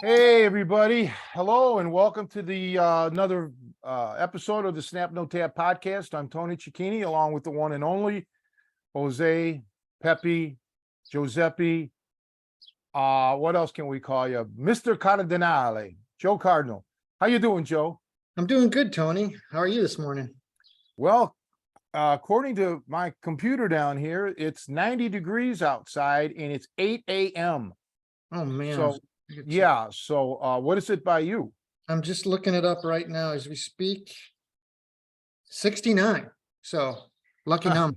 Hey everybody, hello and welcome to the another episode of the Snap No Tap podcast. I'm Tony Cecchine, along with the one and only Jose, Pepe, Giuseppe. What else can we call you? Mr. Cardinale, Joe Cardinal. How you doing, Joe? I'm doing good, Tony. How are you this morning? Well, according to my computer down here, it's 90 degrees outside and it's 8 a.m. Oh man. So yeah, so what is it by you? I'm just looking it up right now as we speak. 69. So lucky number.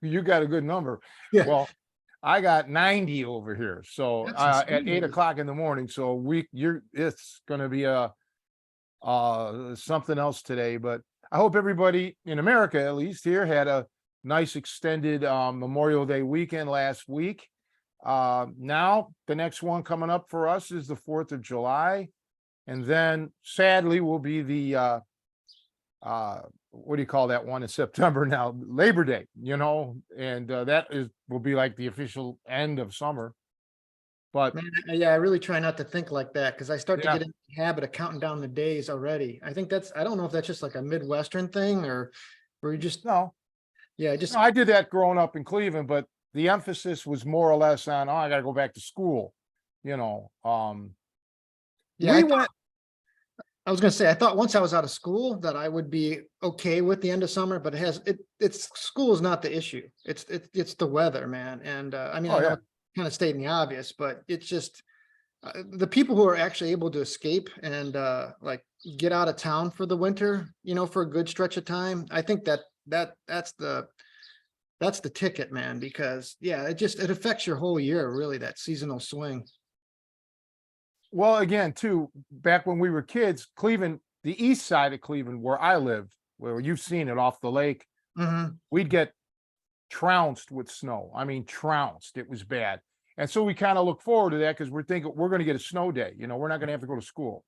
You got a good number. Yeah. Well, I got 90 over here. So That's at 8 insane. o'clock in the morning. So it's gonna be something else today. But I hope everybody in America, at least here, had a nice extended Memorial Day weekend last week. Now the next one coming up for us is the 4th of July. And then sadly will be the what do you call that one in September now? Labor Day, and will be like the official end of summer. But Man, yeah, I really try not to think like that because I start to Yeah. get in the habit of counting down the days already. I don't know if that's just like a Midwestern thing or you just, no, just, I did that growing up in Cleveland, but the emphasis was more or less on, I got to go back to school, yeah, we went. I was going to say, I thought once I was out of school that I would be okay with the end of summer, but it's school is not the issue. It's the weather, man. And I mean, Oh, I know yeah. it's kind of stating the obvious, but it's just the people who are actually able to escape and like get out of town for the winter, for a good stretch of time. I think that's the ticket, man, because yeah, it affects your whole year, really, that seasonal swing. Well, again, too, back when we were kids, Cleveland, the east side of Cleveland, where I lived, where you've seen it off the lake, Mhm. we'd get trounced with snow. I mean, trounced. It was bad. And so we kind of look forward to that because we're thinking we're going to get a snow day. We're not going to have to go to school.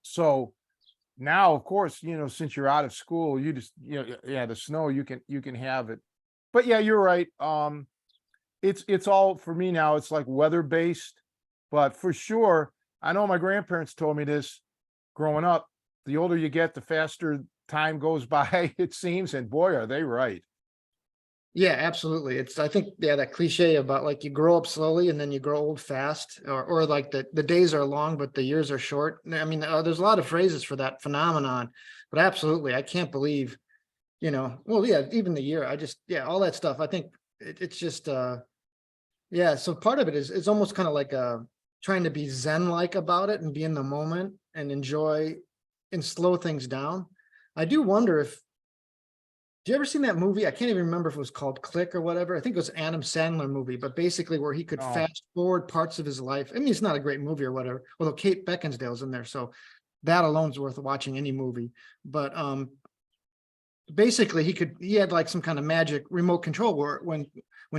So now, of course, since you're out of school, you just, the snow, you can have it. But yeah, you're right. It's all for me now. It's like weather based. But for sure, I know my grandparents told me this growing up. The older you get, the faster time goes by, it seems. And boy, are they right. Yeah, absolutely. I think, yeah, that cliche about like you grow up slowly and then you grow old fast, or like the days are long, but the years are short. I mean, there's a lot of phrases for that phenomenon, but absolutely, I can't believe, well, yeah, even the year, all that stuff. I think it's just, yeah. So part of it is, it's almost kind of like trying to be Zen-like about it and be in the moment and enjoy and slow things down. I do wonder if, do you ever seen that movie? I can't even remember if it was called Click or whatever. I think it was an Adam Sandler movie, but basically where he could Oh. fast forward parts of his life. I mean, it's not a great movie or whatever, although Kate Beckinsale's in there. So that alone is worth watching any movie. But basically he had like some kind of magic remote control where when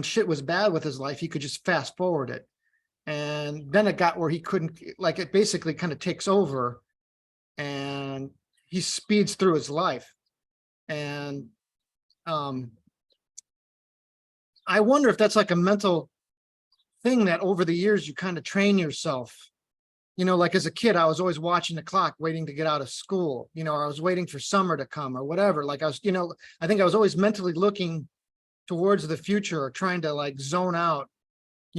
shit was bad with his life, he could just fast forward it. And then it got where he couldn't, like, it basically kind of takes over and he speeds through his life. And I wonder if that's like a mental thing that over the years you kind of train yourself. Like as a kid, I was always watching the clock, waiting to get out of school, or I was waiting for summer to come or whatever. Like I was, I think I was always mentally looking towards the future or trying to like zone out.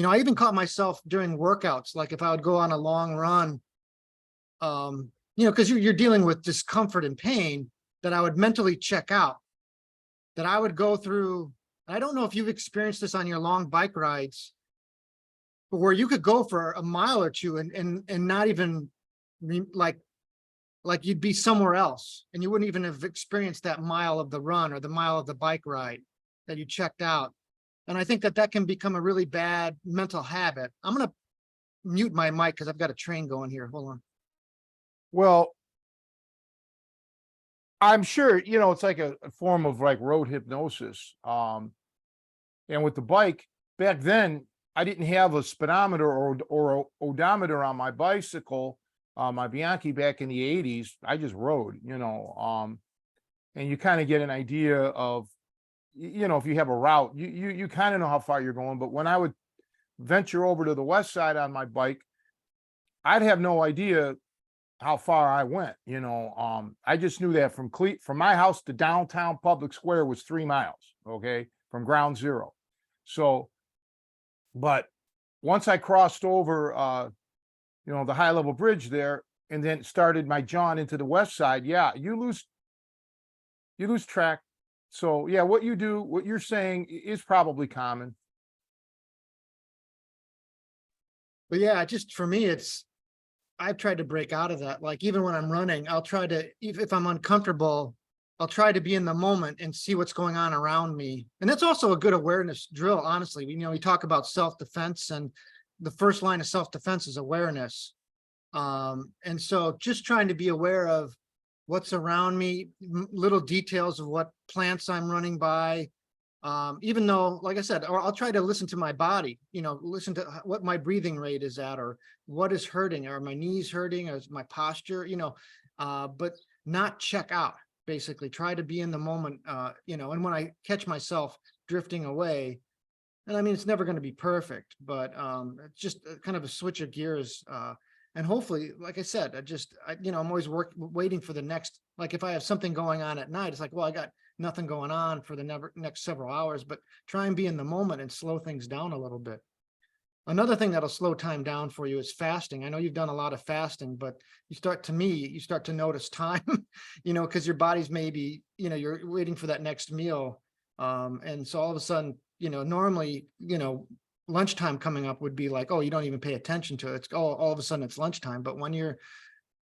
I even caught myself during workouts, like if I would go on a long run, because you're dealing with discomfort and pain, that I would mentally check out, that I would go through. I don't know if you've experienced this on your long bike rides, but where you could go for a mile or two and not even like you'd be somewhere else and you wouldn't even have experienced that mile of the run or the mile of the bike ride that you checked out. And I think that that can become a really bad mental habit. I'm going to mute my mic because I've got a train going here. Hold on. Well, I'm sure, it's like a form of like road hypnosis. And with the bike back then, I didn't have a speedometer or a odometer on my bicycle, my Bianchi back in the 80s. I just rode, and you kind of get an idea of, if you have a route, you kind of know how far you're going. But when I would venture over to the west side on my bike, I'd have no idea how far I went. I just knew that from my house to downtown Public Square was 3 miles, okay, from ground zero. So, but once I crossed over, the high level bridge there, and then started my jaunt into the west side, yeah, you lose track. So yeah, what you're saying is probably common. But yeah, just for me, I've tried to break out of that. Like even when I'm running, I'll try to, if I'm uncomfortable, I'll try to be in the moment and see what's going on around me. And that's also a good awareness drill, honestly. We talk about self-defense, and the first line of self-defense is awareness. And so just trying to be aware of what's around me, little details of what plants I'm running by. Even though, like I said, or I'll try to listen to my body, listen to what my breathing rate is at, or what is hurting, are my knees hurting, or is my posture, but not check out, basically try to be in the moment, and when I catch myself drifting away, and I mean, it's never going to be perfect, but it's just kind of a switch of gears. And hopefully, like I said, I'm always waiting for the next, like if I have something going on at night, it's like, well, I got nothing going on for the next several hours, but try and be in the moment and slow things down a little bit. Another thing that'll slow time down for you is fasting. I know you've done a lot of fasting, but you start to notice time, because your body's maybe, you're waiting for that next meal. And so all of a sudden, normally, lunchtime coming up would be like, oh, you don't even pay attention to it. It's all of a sudden it's lunchtime. But when you're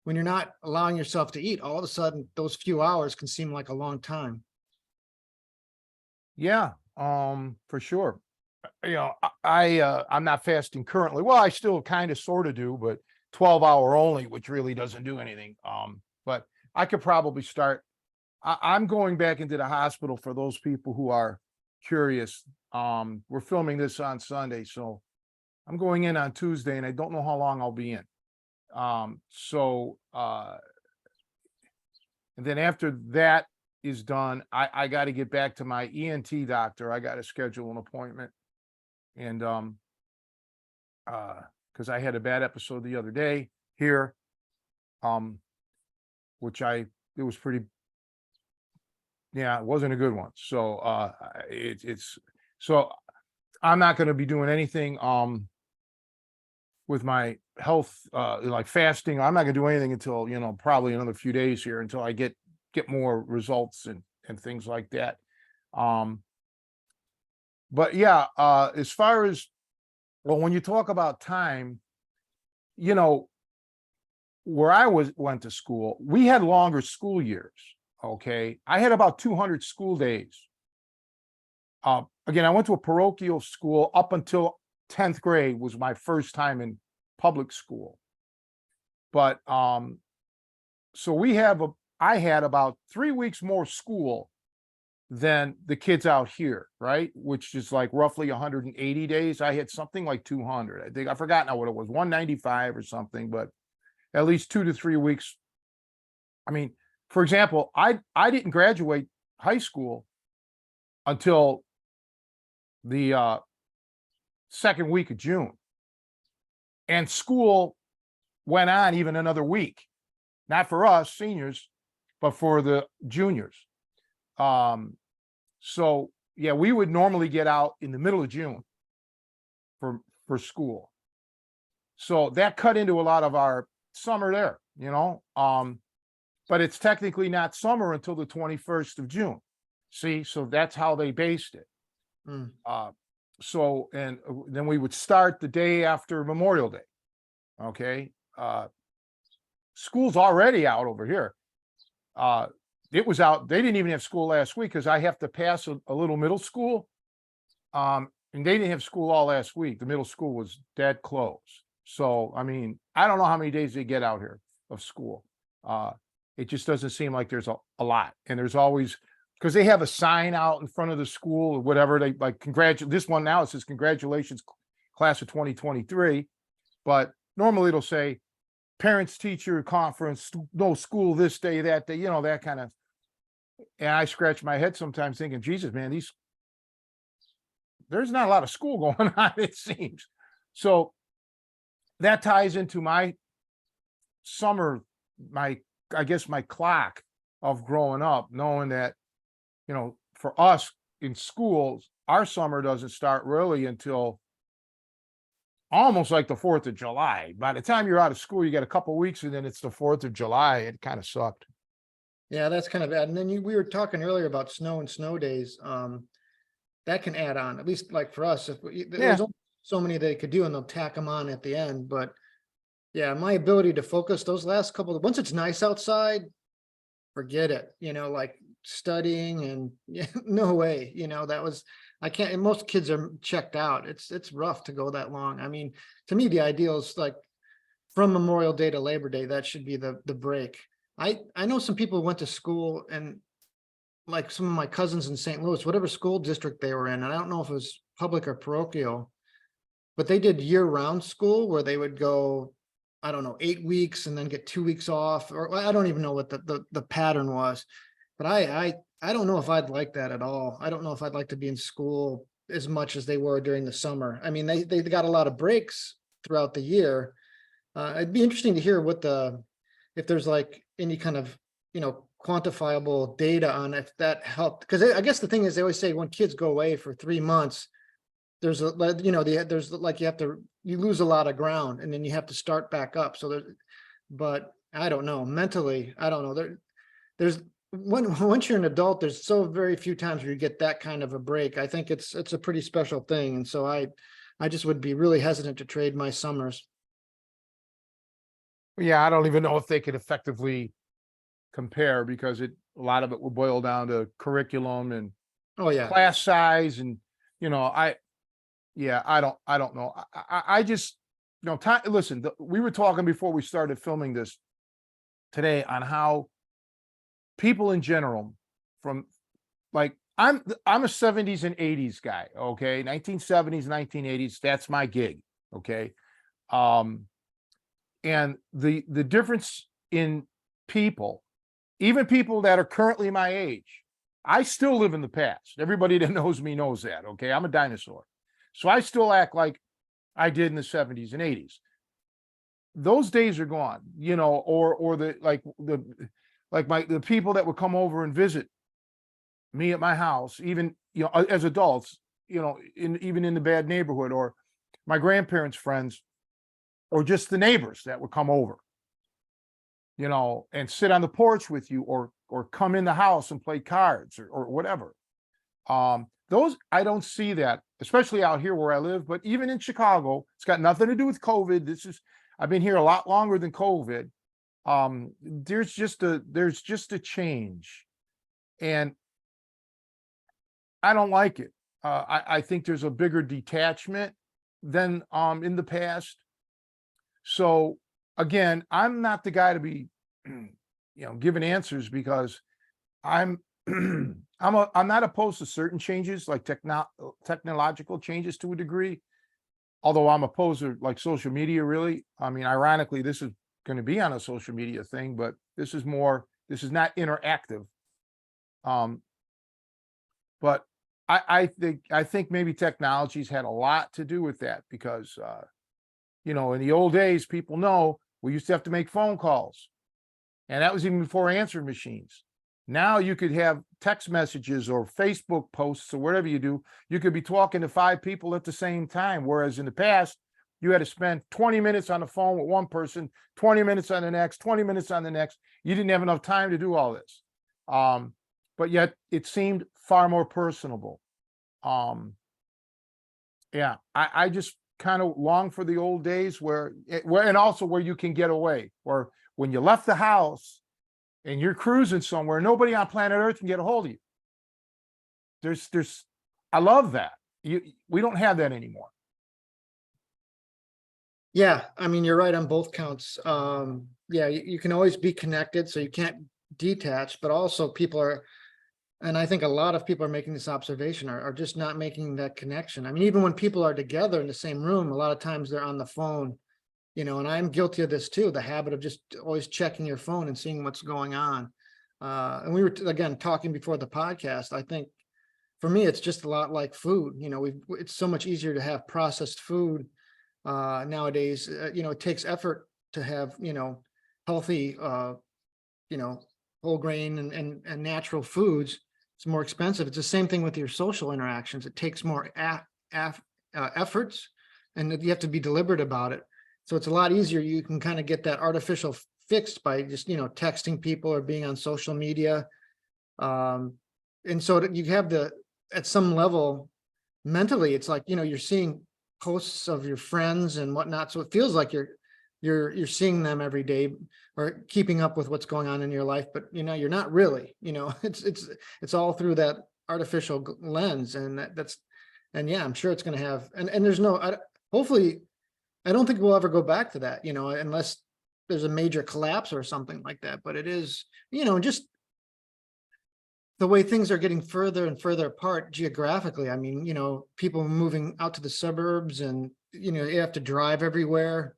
not allowing yourself to eat, all of a sudden those few hours can seem like a long time. Yeah, for sure. I'm not fasting currently. Well, I still kind of sort of do, but 12-hour only, which really doesn't do anything. But I could probably start. I'm going back into the hospital for those people who are curious. We're filming this on Sunday, so I'm going in on Tuesday, and I don't know how long I'll be in. And then after that is done, I got to get back to my ENT doctor. I got to schedule an appointment. And because I had a bad episode the other day here, which it was pretty, yeah, it wasn't a good one. So so I'm not going to be doing anything with my health, like fasting. I'm not going to do anything until, probably another few days here until I get more results and things like that. But yeah, as far as, well, when you talk about time, where I went to school, we had longer school years. Okay. I had about 200 school days. Again, I went to a parochial school up until 10th grade was my first time in public school. But so I had about 3 weeks more school than the kids out here, right? Which is like roughly 180 days. I had something like 200. I think I've forgotten now what it was, 195 or something, but at least 2 to 3 weeks. I mean, for example, I didn't graduate high school until the second week of June. And school went on even another week, not for us seniors, but for the juniors. So yeah, we would normally get out in the middle of June for school. So that cut into a lot of our summer there, but it's technically not summer until the 21st of June. See, so that's how they based it. So, and then we would start the day after Memorial Day. Okay. School's already out over here. Uh, it was out. They didn't even have school last week because I have to pass a little middle school. And they didn't have school all last week. The middle school was dead closed. So, I mean, I don't know how many days they get out here of school. Uh, it just doesn't seem like there's a lot. And there's always, because they have a sign out in front of the school or whatever. They like, this one now, it says, congratulations, class of 2023. But normally it'll say, parents teacher conference, no school this day, that day, that kind of. And I scratch my head sometimes thinking, Jesus, man, there's not a lot of school going on, it seems. So that ties into my summer, I guess my clock of growing up, knowing that, for us in schools, our summer doesn't start really until almost like the 4th of July. By the time you're out of school, you get a couple of weeks and then it's the 4th of July. It kind of sucked. Yeah, that's kind of bad. And then we were talking earlier about snow and snow days. That can add on, at least like for us, if there's only so many they could do and they'll tack them on at the end. But yeah, my ability to focus those last once it's nice outside, forget it, like studying and yeah, no way, I can't, and most kids are checked out. It's rough to go that long. I mean, to me, the ideal is like from Memorial Day to Labor Day, that should be the break. I know some people went to school and like some of my cousins in St. Louis, whatever school district they were in, and I don't know if it was public or parochial, but they did year-round school where they would go, I don't know, 8 weeks and then get 2 weeks off, or I don't even know what the pattern was. But I don't know if I'd like that at all. I don't know if I'd like to be in school as much as they were during the summer. I mean, they got a lot of breaks throughout the year. It'd be interesting to hear if there's like any kind of, quantifiable data on if that helped. Because I guess the thing is, they always say when kids go away for 3 months, there's there's like you lose a lot of ground and then you have to start back up. So but I don't know, mentally, I don't know. There's once you're an adult, there's so very few times where you get that kind of a break. I think it's a pretty special thing. And so I just would be really hesitant to trade my summers. Yeah, I don't even know if they could effectively compare because a lot of it will boil down to curriculum and Oh yeah. class size. And, I don't know. I just, time, listen, we were talking before we started filming this today on how people in general from like, I'm a 70s and 80s guy. Okay. 1970s, 1980s. That's my gig. Okay. And the difference in people, even people that are currently my age, I still live in the past. Everybody that knows me knows that. Okay. I'm a dinosaur. So I still act like I did in the 70s and 80s. Those days are gone, or the people that would come over and visit me at my house, even, as adults, even in the bad neighborhood, or my grandparents' friends, or just the neighbors that would come over, and sit on the porch with you, or come in the house and play cards or whatever. Those, I don't see that, especially out here where I live, but even in Chicago, it's got nothing to do with COVID. I've been here a lot longer than COVID. There's just a change, and I don't like it. I think there's a bigger detachment than in the past. So again, I'm not the guy to be, giving answers, because I'm I'm not opposed to certain changes, like technological changes to a degree. Although I'm opposed to like social media, really. I mean, ironically, this is going to be on a social media thing, but this is not interactive. But I think maybe technology's had a lot to do with that, because in the old days, people know we used to have to make phone calls, and that was even before answering machines. Now you could have text messages or Facebook posts or whatever you do. You could be talking to 5 people at the same time. Whereas in the past, you had to spend 20 minutes on the phone with one person, 20 minutes on the next, 20 minutes on the next. You didn't have enough time to do all this. But yet it seemed far more personable. Yeah, I just kind of long for the old days where and also where you can get away, or when you left the house and you're cruising somewhere, nobody on planet Earth can get a hold of you. There's I love that. We don't have that anymore. Yeah, I mean, you're right on both counts. Yeah, you can always be connected, so you can't detach, but also people are, and I think a lot of people are making this observation, are just not making that connection. I mean, even when people are together in the same room, a lot of times they're on the phone, and I'm guilty of this too, the habit of just always checking your phone and seeing what's going on. And we were, again, talking before the podcast. I think for me, it's just a lot like food. It's so much easier to have processed food nowadays. It takes effort to have, healthy, you know, whole grain and natural foods. It's more expensive. It's the same thing with your social interactions. It takes more efforts, and you have to be deliberate about it. So it's a lot easier. You can kind of get that artificial fixed by just, texting people or being on social media. And so you have at some level, mentally, it's like, you're seeing posts of your friends and whatnot. So it feels like you're seeing them every day or keeping up with what's going on in your life, but you're not really. It's all through that artificial lens, and and yeah, I'm sure it's going to have, and there's hopefully I don't think we'll ever go back to that, unless there's a major collapse or something like that. But it is, just the way things are getting further and further apart geographically. I mean, people moving out to the suburbs, and, you have to drive everywhere.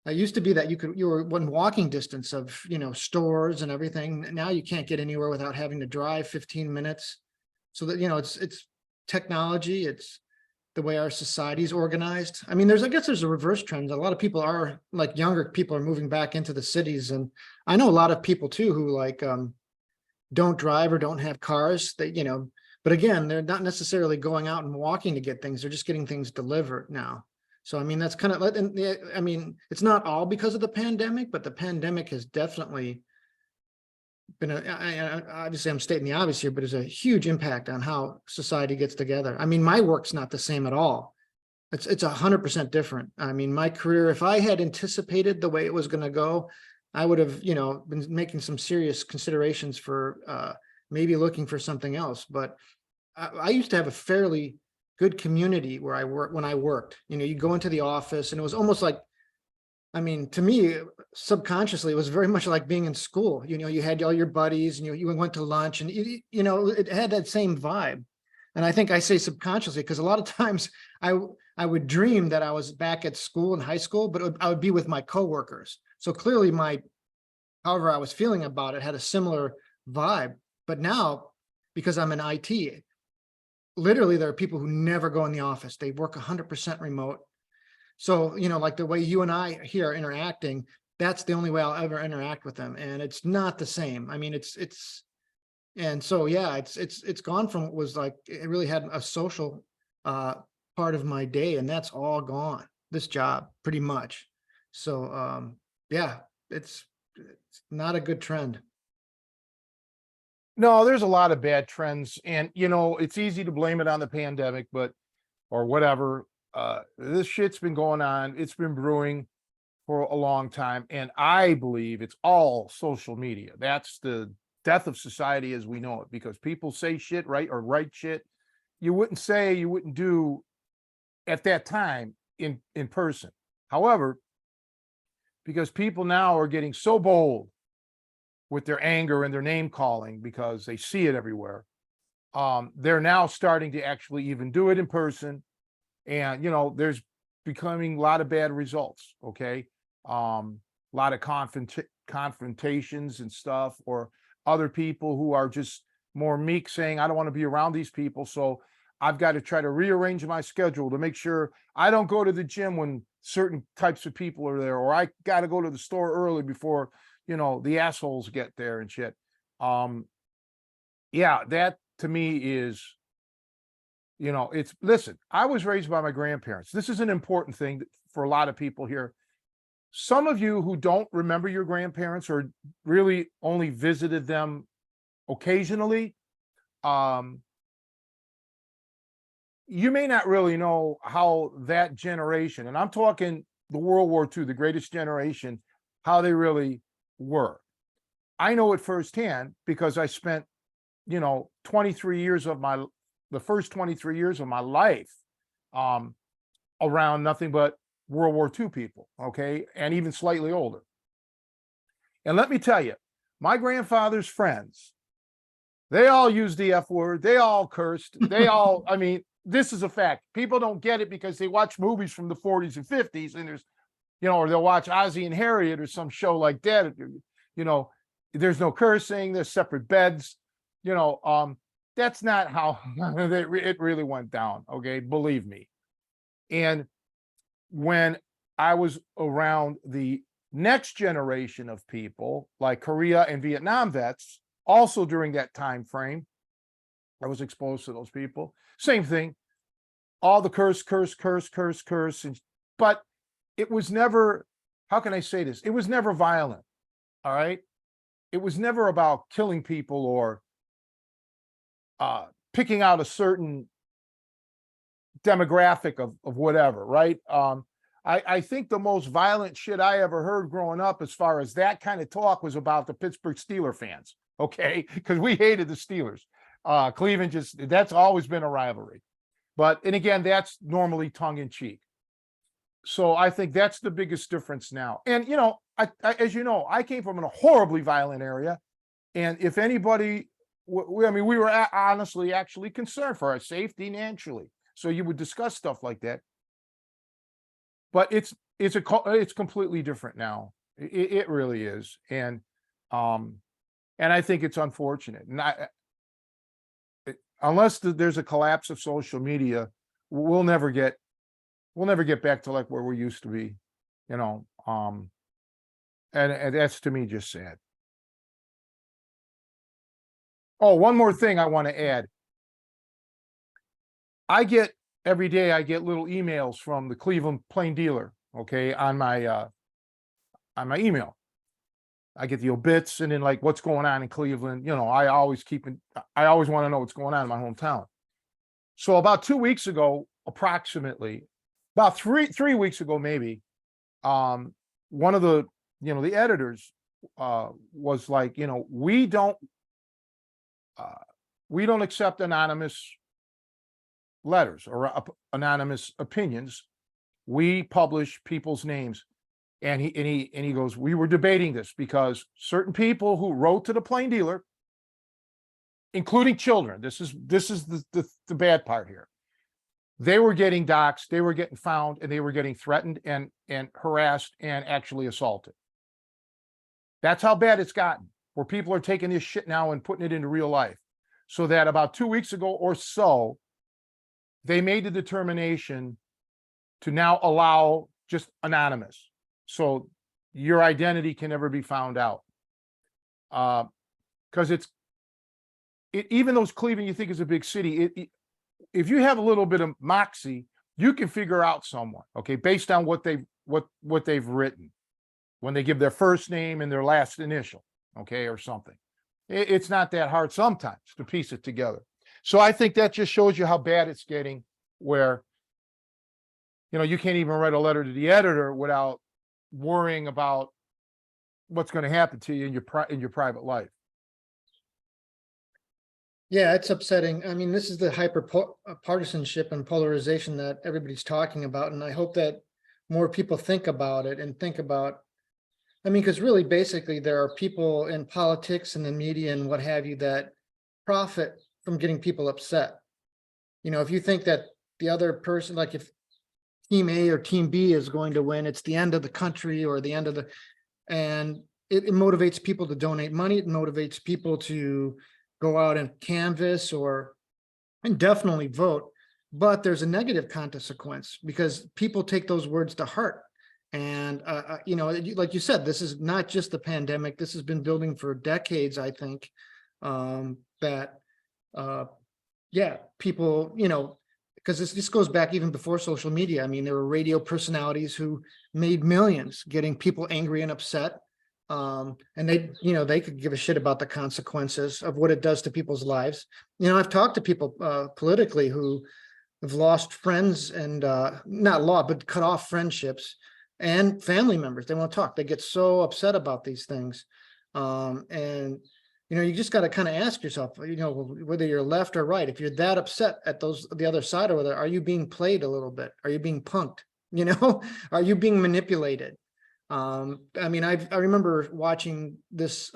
It used to be that you were one walking distance of, stores and everything. Now you can't get anywhere without having to drive 15 minutes. So that, it's technology, it's the way our society is organized. I mean, I guess there's a reverse trend. A lot of people are, like, younger people are moving back into the cities. And I know a lot of people too, who don't drive or don't have cars, but again, they're not necessarily going out and walking to get things. They're just getting things delivered now. So, I mean, that's kind of, I mean, it's not all because of the pandemic, but the pandemic has definitely been obviously I'm stating the obvious here, but there's a huge impact on how society gets together. I mean, my work's not the same at all. It's 100% different. I mean, my career, if I had anticipated the way it was going to go, I would have, been making some serious considerations for maybe looking for something else. But I used to have a fairly good community where when I worked. You go into the office, and it was almost like, I mean, to me, subconsciously, it was very much like being in school. You had all your buddies, and you went to lunch, and it had that same vibe. And I think I say subconsciously because a lot of times I would dream that I was back at school in high school, but I would be with my coworkers. So clearly however I was feeling about it had a similar vibe. But now, because I'm in IT, literally there are people who never go in the office. They work 100% remote. So, like the way you and I here are interacting, that's the only way I'll ever interact with them. And it's not the same. I mean, and so, yeah, it's gone from what was like, it really had a social part of my day, and that's all gone, this job, pretty much. So, yeah, it's not a good trend. No, there's a lot of bad trends, and it's easy to blame it on the pandemic, but or whatever. This shit's been going on. It's been brewing for a long time, and I believe it's all social media. That's the death of society as we know it, because people say shit, right, or write shit you wouldn't say, you wouldn't do at that time in person. However, because people now are getting so bold with their anger and their name calling because they see it everywhere, they're now starting to actually even do it in person. And there's becoming a lot of bad results. Okay, a lot of confrontations and stuff, or other people who are just more meek, saying, I don't want to be around these people, so I've got to try to rearrange my schedule to make sure I don't go to the gym when certain types of people are there, or I got to go to the store early before the assholes get there and shit. um yeah, that to me is, it's, listen, I was raised by my grandparents. This is an important thing for a lot of people here. Some of you who don't remember your grandparents or really only visited them occasionally, um you may not really know how that generation, and I'm talking the World War II, the greatest generation, how they really were. I know it firsthand because I spent, 23 years of the first 23 years of my life um, around nothing but World War II people, okay, and even slightly older. And let me tell you, my grandfather's friends, they all used the F word, they all cursed, I mean, this is a fact. People don't get it because they watch movies from the 40s and 50s, and there's, or they'll watch Ozzie and Harriet or some show like that. There's no cursing, there's separate beds, that's not how it really went down, okay? Believe me. And when I was around the next generation of people, like Korea and Vietnam vets, also during that time frame, I was exposed to those people. Same thing, all the curse, but it was never, how can I say this? It was never violent, all right? It was never about killing people or picking out a certain demographic of whatever, right? I think the most violent shit I ever heard growing up, as far as that kind of talk, was about the Pittsburgh Steelers fans, okay? Because we hated the Steelers. Cleveland that's always been a rivalry. And again, that's normally tongue in cheek. So I think that's the biggest difference now. And, as you know, I came from a horribly violent area. And if anybody, we were honestly actually concerned for our safety naturally. So you would discuss stuff like that. But it's completely different now. It really is. And I think it's unfortunate. And unless there's a collapse of social media, we'll never get back to like where we used to be, and that's, to me, just sad. Oh, one more thing I want to add. Every day I get little emails from the Cleveland Plain Dealer, okay, on my email. I get the obits and then like what's going on in Cleveland. I always want to know what's going on in my hometown. So about 2 weeks ago, approximately, about three weeks ago, maybe, one of the, the editors was like, we don't accept anonymous letters or anonymous opinions. We publish people's names. And he goes, we were debating this because certain people who wrote to the Plain Dealer, including children, this is the bad part here. They were getting doxxed, they were getting found, and they were getting threatened and harassed and actually assaulted. That's how bad it's gotten, where people are taking this shit now and putting it into real life. So that about 2 weeks ago or so, they made the determination to now allow just anonymous. So your identity can never be found out. Because even though Cleveland you think is a big city, if you have a little bit of moxie, you can figure out someone, okay, based on what they've written when they give their first name and their last initial, okay, or something. It's not that hard sometimes to piece it together. So I think that just shows you how bad it's getting, where you can't even write a letter to the editor without worrying about what's going to happen to you in your private life. Yeah, it's upsetting. I mean, this is the partisanship and polarization that everybody's talking about. And I hope that more people think about it and think about, because really, basically, there are people in politics and the media and what have you that profit from getting people upset. If you think that the other person, like if team A or team B is going to win, it's the end of the country or the end of and it motivates people to donate money. It motivates people to go out and canvass and definitely vote. But there's a negative consequence because people take those words to heart. And, like you said, this is not just the pandemic. This has been building for decades, I think, people, because this goes back even before social media. There were radio personalities who made millions getting people angry and upset. And they could give a shit about the consequences of what it does to people's lives. I've talked to people politically who have lost friends and not lost, but cut off friendships and family members. They won't talk. They get so upset about these things. And you just got to kind of ask yourself, whether you're left or right, if you're that upset at the other side, or whether are you being played a little bit? Are you being punked? Are you being manipulated? I mean, I remember watching this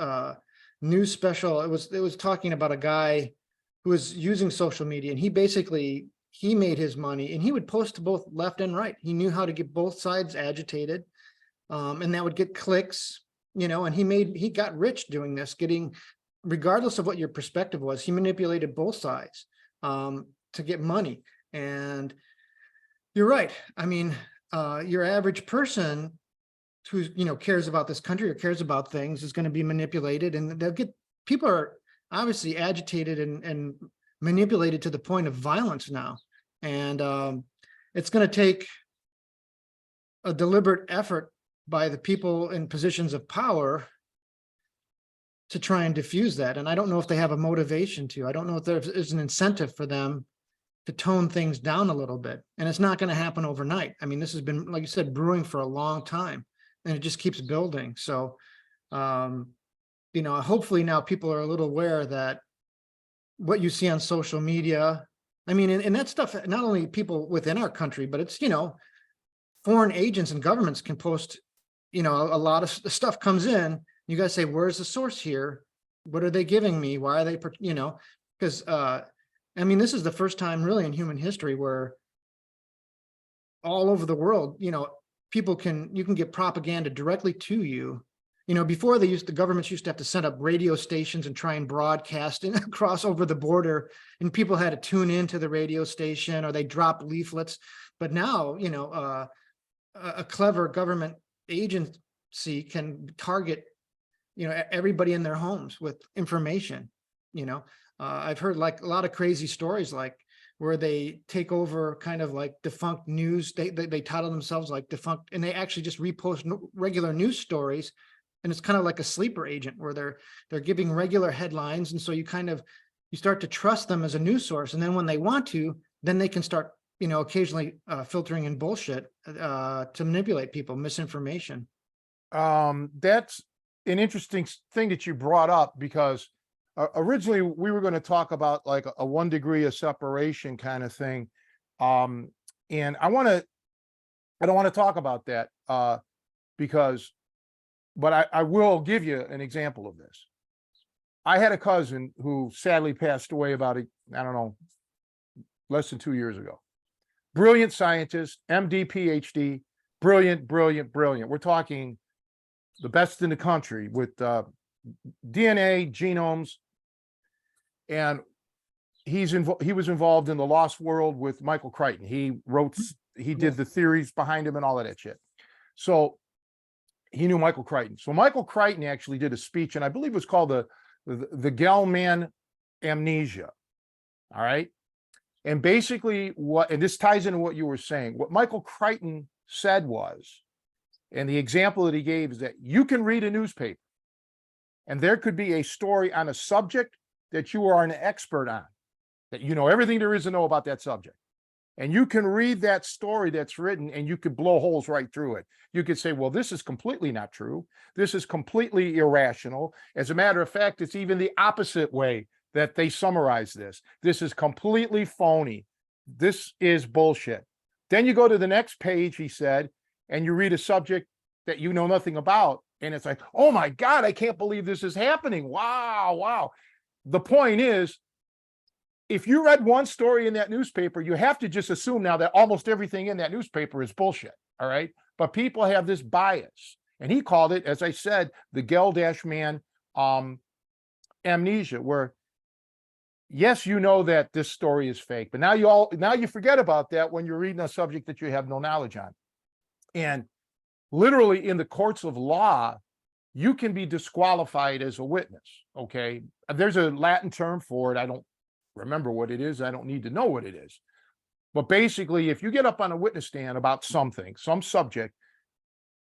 news special. It was talking about a guy who was using social media, and he made his money, and he would post to both left and right. He knew how to get both sides agitated, and that would get clicks, and he got rich doing this, regardless of what your perspective was, he manipulated both sides to get money. And you're right. I mean, your average person who cares about this country or cares about things is going to be manipulated, and people are obviously agitated and manipulated to the point of violence now. And it's going to take a deliberate effort by the people in positions of power to try and diffuse that. And I don't know if they have a motivation to. I don't know if there's an incentive for them to tone things down a little bit. And it's not going to happen overnight. I mean, this has been, like you said, brewing for a long time, and it just keeps building. So, hopefully now people are a little aware that what you see on social media, I mean, and that stuff, not only people within our country, but it's, foreign agents and governments can post, a lot of stuff comes in. You guys say, where's the source here? What are they giving me? Why are they, because, I mean, this is the first time really in human history where all over the world, you can get propaganda directly to you. Before the governments used to have to set up radio stations and try and broadcast across over the border, and people had to tune into the radio station, or they drop leaflets. But now, a clever government agency can target, everybody in their homes with information. I've heard like a lot of crazy stories, like where they take over kind of like defunct news. They title themselves like defunct, and they actually just repost regular news stories. And it's kind of like a sleeper agent where they're giving regular headlines. And so you start to trust them as a news source. And then when they want to, then they can start, occasionally filtering in bullshit to manipulate people, misinformation. That's an interesting thing that you brought up, because originally we were going to talk about like a 1 degree of separation kind of thing. And I don't want to talk about that but I will give you an example of this. I had a cousin who sadly passed away about, less than 2 years ago. Brilliant scientist, MD, PhD, brilliant. We're talking the best in the country with DNA, genomes, and he was involved in the Lost World with Michael Crichton. He did the theories behind him and all of that shit. So he knew Michael Crichton. So Michael Crichton actually did a speech, and I believe it was called the Gell-Mann amnesia. All right. And basically and this ties into what you were saying, what Michael Crichton said was, and the example that he gave is that you can read a newspaper and there could be a story on a subject that you are an expert on, that you know everything there is to know about that subject. And you can read that story that's written and you could blow holes right through it. You could say, well, this is completely not true. This is completely irrational. As a matter of fact, it's even the opposite way that they summarize this. This is completely phony. This is bullshit. Then you go to the next page, he said, and you read a subject that you know nothing about. And it's like, oh my God, I can't believe this is happening. Wow. The point is, if you read one story in that newspaper, you have to just assume now that almost everything in that newspaper is bullshit. All right. But people have this bias. And he called it, as I said, the Gell-Mann amnesia, where yes, you know that this story is fake, but now you forget about that when you're reading a subject that you have no knowledge on. And literally in the courts of law, you can be disqualified as a witness. Okay. There's a Latin term for it. I don't remember what it is. I don't need to know what it is. But basically, if you get up on a witness stand about something, some subject,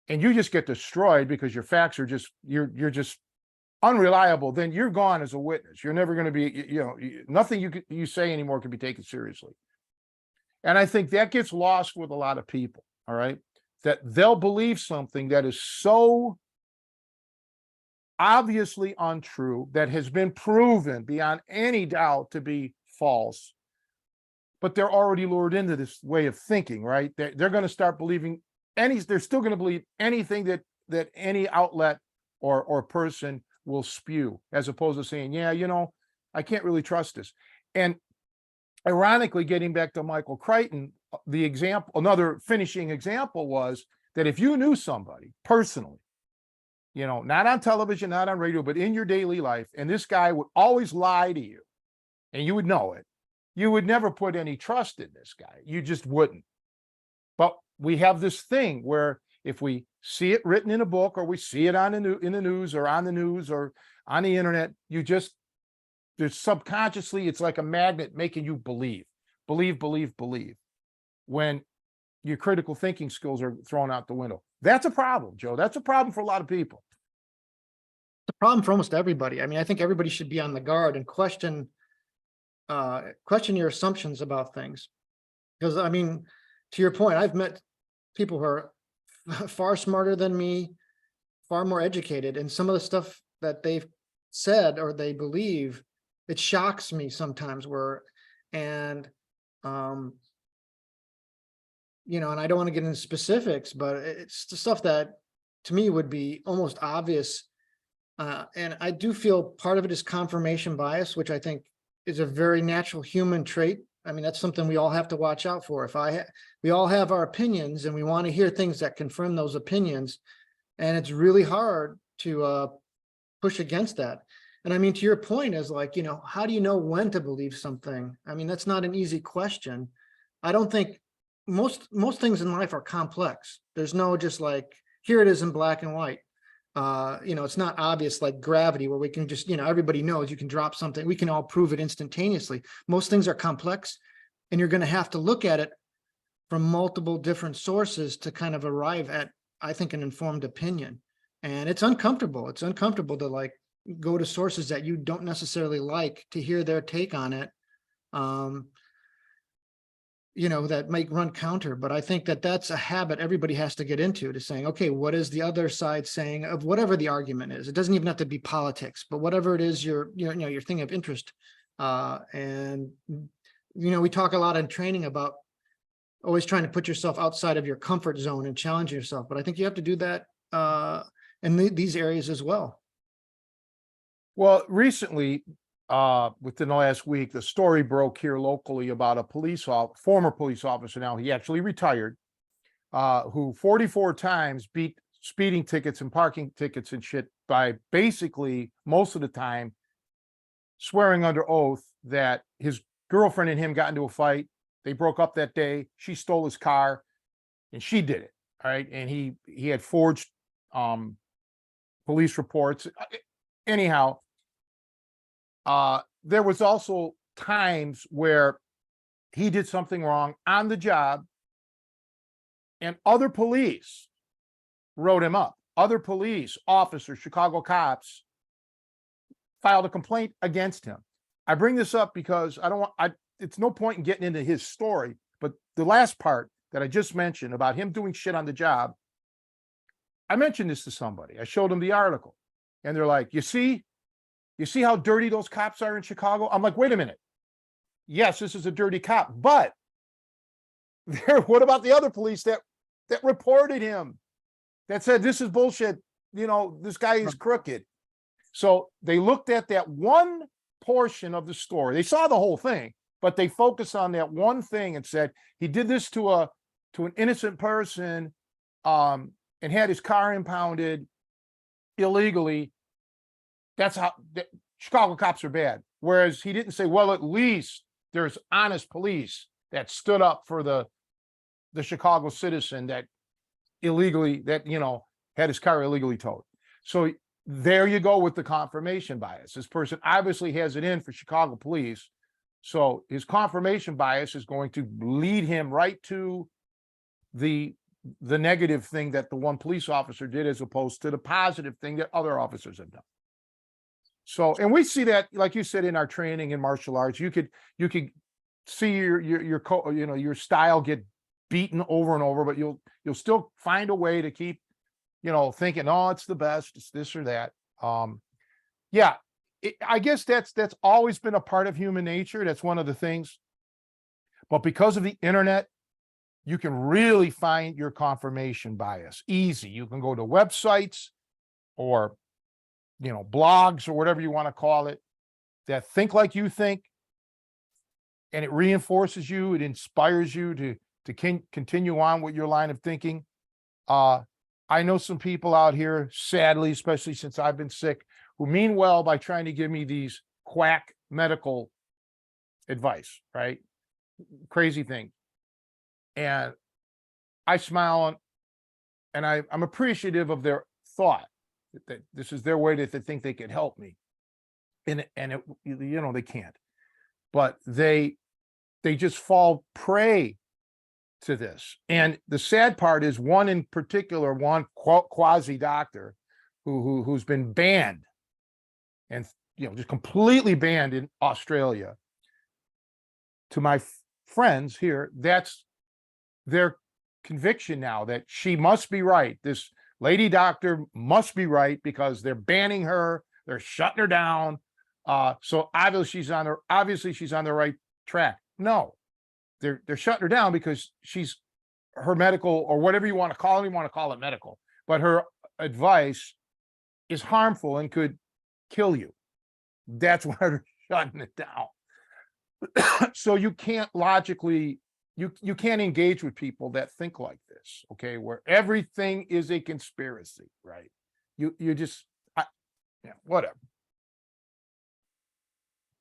and you just get destroyed because your facts are you're just unreliable, then you're gone as a witness. You're never going to be, nothing you say anymore can be taken seriously. And I think that gets lost with a lot of people, all right? That they'll believe something that is so obviously untrue, that has been proven beyond any doubt to be false, but they're already lured into this way of thinking, right? They're going to start believing they're still going to believe anything that any outlet or person will spew, as opposed to saying, yeah, I can't really trust this. And ironically, getting back to Michael Crichton, the example, another finishing example was that if you knew somebody personally, not on television, not on radio, but in your daily life, and this guy would always lie to you, and you would know it, you would never put any trust in this guy. You just wouldn't. But we have this thing where if we see it written in a book, or we see it in the news, or on the news, or on the internet, there's subconsciously, it's like a magnet making you believe, when your critical thinking skills are thrown out the window. That's a problem, Joe. That's a problem for a lot of people. The problem for almost everybody. I mean, I think everybody should be on the guard and question your assumptions about things. Because, I mean, to your point, I've met people who are far smarter than me, far more educated, and some of the stuff that they've said or they believe, it shocks me sometimes. And I don't want to get into specifics, but it's the stuff that to me would be almost obvious. And I do feel part of it is confirmation bias, which I think is a very natural human trait. I mean, that's something we all have to watch out for. We all have our opinions, and we want to hear things that confirm those opinions. And it's really hard to push against that. And I mean, to your point is like, how do you know when to believe something? I mean, that's not an easy question. I don't think most things in life are complex. There's no just like, here it is in black and white. It's not obvious like gravity, where we can just, everybody knows you can drop something. We can all prove it instantaneously. Most things are complex, and you're going to have to look at it from multiple different sources to kind of arrive at, I think, an informed opinion. And it's uncomfortable. It's uncomfortable to like go to sources that you don't necessarily like to hear their take on it. That might run counter, but I think that that's a habit everybody has to get into, to saying, okay, what is the other side saying of whatever the argument is? It doesn't even have to be politics, but whatever it is, your thing of interest. We talk a lot in training about always trying to put yourself outside of your comfort zone and challenge yourself. But I think you have to do that in these areas as well. Well, recently, within the last week, the story broke here locally about a former police officer. Now he actually retired, who 44 times beat speeding tickets and parking tickets and shit by basically most of the time swearing under oath that his girlfriend and him got into a fight. They broke up that day. She stole his car, and she did it. All right, and he had forged police reports. Anyhow. There was also times where he did something wrong on the job, and other police wrote him up. Other police officers, Chicago cops, filed a complaint against him. I bring this up because it's no point in getting into his story, but the last part that I just mentioned about him doing shit on the job, I mentioned this to somebody. I showed them the article, and they're like, you see how dirty those cops are in Chicago? I'm like, wait a minute. Yes, this is a dirty cop, but what about the other police that reported him, that said, this is bullshit, this guy is crooked? So they looked at that one portion of the story. They saw the whole thing, but they focused on that one thing and said, he did this to an innocent person, and had his car impounded illegally. That's how Chicago cops are bad. Whereas he didn't say, well, at least there's honest police that stood up for the Chicago citizen that had his car illegally towed. So there you go with the confirmation bias. This person obviously has it in for Chicago police. So his confirmation bias is going to lead him right to the negative thing that the one police officer did, as opposed to the positive thing that other officers have done. So, and we see that, like you said, in our training in martial arts, you could see your style get beaten over and over, but you'll still find a way to keep, thinking, oh, it's the best, it's this or that. Yeah, I guess that's always been a part of human nature. That's one of the things. But because of the internet, you can really find your confirmation bias easy. You can go to websites or, blogs or whatever you want to call it that think like you think, and it reinforces you. It inspires you to continue on with your line of thinking. I know some people out here, sadly, especially since I've been sick, who mean well by trying to give me these quack medical advice, right? Crazy thing. And I smile and I'm appreciative of their thought that this is their way to think they can help me. And they can't, but they just fall prey to this. And the sad part is one in particular, one quasi doctor who's been banned and, just completely banned in Australia. To my friends here, that's their conviction now, that she must be right. This lady doctor must be right because they're banning her, they're shutting her down. So obviously she's on the right track. No, they're shutting her down because her medical, or whatever you want to call it, medical, but her advice is harmful and could kill you. That's why they're shutting it down. So you can't logically, you can't engage with people that think like this, okay, where everything is a conspiracy, right? You just, whatever.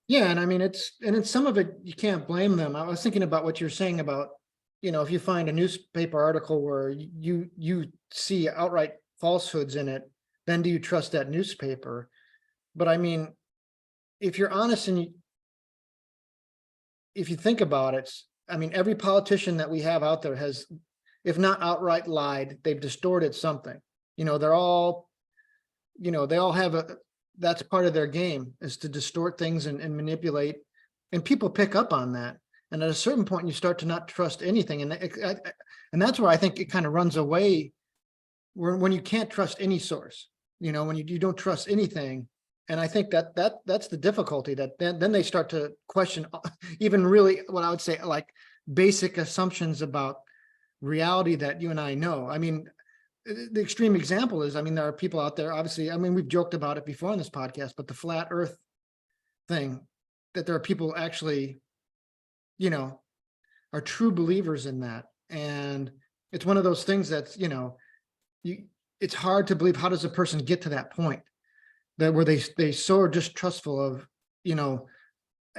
Yeah, and I mean, it's some of it, you can't blame them. I was thinking about what you're saying about, if you find a newspaper article where you see outright falsehoods in it, then do you trust that newspaper? But I mean, if you're honest and if you think about it, I mean, every politician that we have out there has, if not outright lied, they've distorted something. They're all, they all have that's part of their game, is to distort things and manipulate, and people pick up on that. And at a certain point, you start to not trust anything, and that's where I think it kind of runs away, when you can't trust any source. When you don't trust anything, and I think that's the difficulty. That then they start to question even really what I would say, like, basic assumptions about reality that you and I know. I mean, the extreme example is, I mean, there are people out there, obviously, I mean, we've joked about it before on this podcast, but the flat earth thing, that there are people actually, are true believers in that. And it's one of those things that's, it's hard to believe, how does a person get to that point that where they so distrustful of,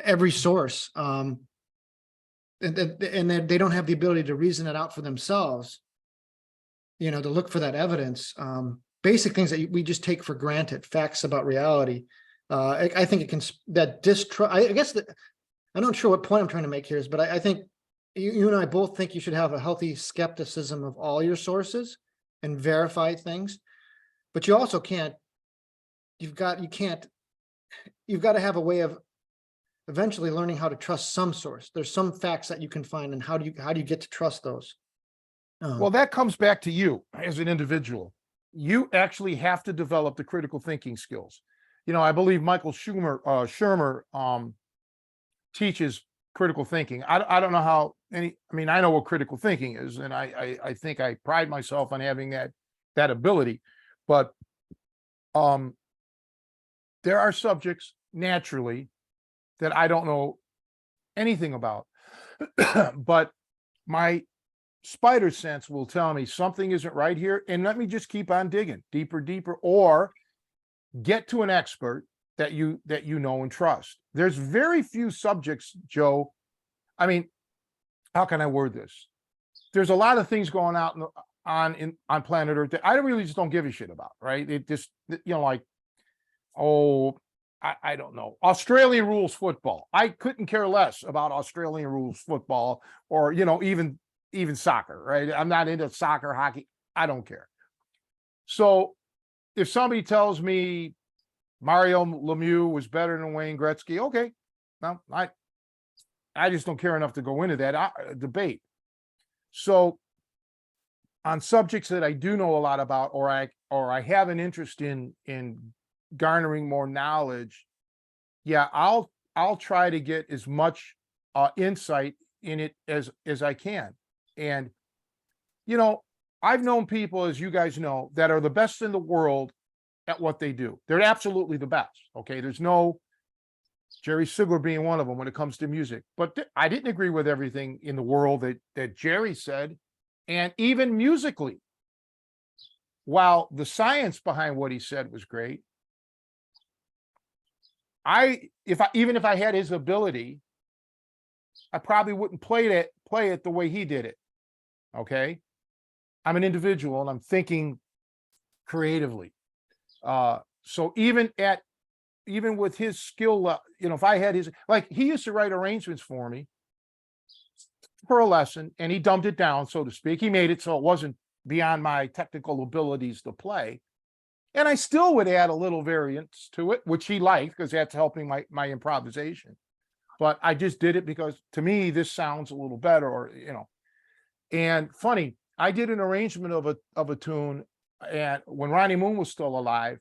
every source, and they don't have the ability to reason it out for themselves, to look for that evidence, basic things that we just take for granted, facts about reality. I think it can, that distrust, I guess that, I'm not sure what point I'm trying to make here is, but I think you and I both think you should have a healthy skepticism of all your sources and verify things, but you also can't, you've got to have a way of eventually learning how to trust some source. There's some facts that you can find, and how do you get to trust those? Well, that comes back to you as an individual. You actually have to develop the critical thinking skills. I believe Michael Shermer teaches critical thinking. I don't know how I mean, I know what critical thinking is, and I think I pride myself on having that ability. But there are subjects naturally that I don't know anything about, but my spider sense will tell me something isn't right here, and let me just keep on digging deeper, or get to an expert that you know and trust. There's very few subjects, Joe. I mean, how can I word this? There's a lot of things going on planet Earth that I really just don't give a shit about, right? It just, like, I don't know, Australian rules football. I couldn't care less about Australian rules football, or even soccer, right? I'm not into soccer, hockey. I don't care. So if somebody tells me Mario Lemieux was better than Wayne Gretzky, okay, no, I just don't care enough to go into that debate. So on subjects that I do know a lot about, or I have an interest in garnering more knowledge, yeah, I'll try to get as much insight in it as I can. And you know, I've known people, as you guys know, that are the best in the world at what they do. They're absolutely the best. Okay, there's no Jerry Sigler being one of them when it comes to music. But I didn't agree with everything in the world that Jerry said, and even musically, while the science behind what he said was great, even if I had his ability, I probably wouldn't play it the way he did it. Okay, I'm an individual and I'm thinking creatively. So even with his skill, if I had his, like, he used to write arrangements for me for a lesson, and he dumbed it down, so to speak. He made it so it wasn't beyond my technical abilities to play. And I still would add a little variance to it, which he liked because that's helping my improvisation. But I just did it because to me, this sounds a little better, and funny, I did an arrangement of a tune, and when Ronnie Moon was still alive,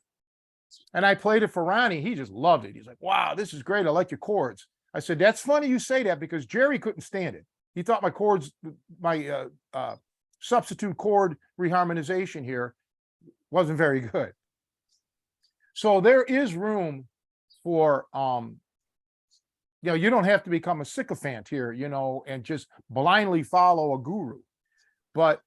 and I played it for Ronnie, he just loved it. He's like, "Wow, this is great. I like your chords." I said, "That's funny you say that because Jerry couldn't stand it. He thought my chords, my substitute chord reharmonization here wasn't very good." So there is room for you don't have to become a sycophant here, and just blindly follow a guru. But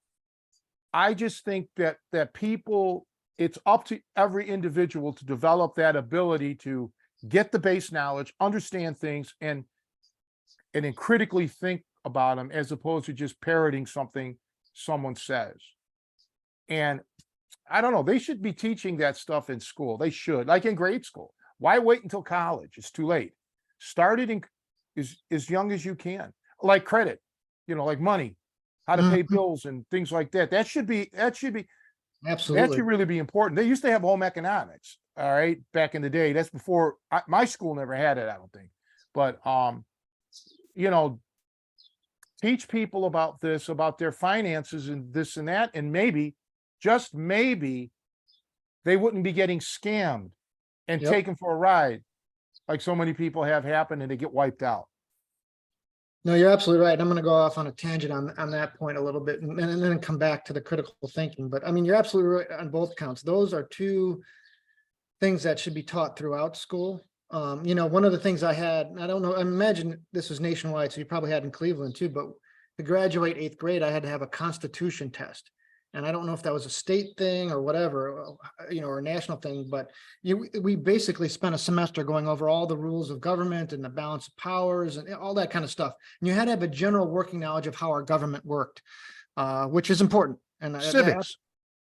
I just think that people, it's up to every individual to develop that ability to get the base knowledge, understand things, and then critically think about them, as opposed to just parroting something someone says. And I don't know, they should be teaching that stuff in school. They should, like in grade school. Why wait until college? It's too late. Start it as young as you can. Like credit, like money, how to pay bills and things like that. That should Absolutely. really be important. They used to have home economics, all right, back in the day. That's before my school never had it, I don't think. But teach people about this, about their finances and this and that, and maybe, just maybe, they wouldn't be getting scammed and Yep. taken for a ride like so many people have happened, and they get wiped out. No, you're absolutely right. I'm going to go off on a tangent on that point a little bit, and then come back to the critical thinking. But I mean, you're absolutely right on both counts. Those are two things that should be taught throughout school. One of the things I had, I don't know, I imagine this was nationwide, so you probably had in Cleveland too, but to graduate 8th grade, I had to have a constitution test. And I don't know if that was a state thing or whatever, or a national thing, but we basically spent a semester going over all the rules of government and the balance of powers and all that kind of stuff. And you had to have a general working knowledge of how our government worked, which is important. And Civics.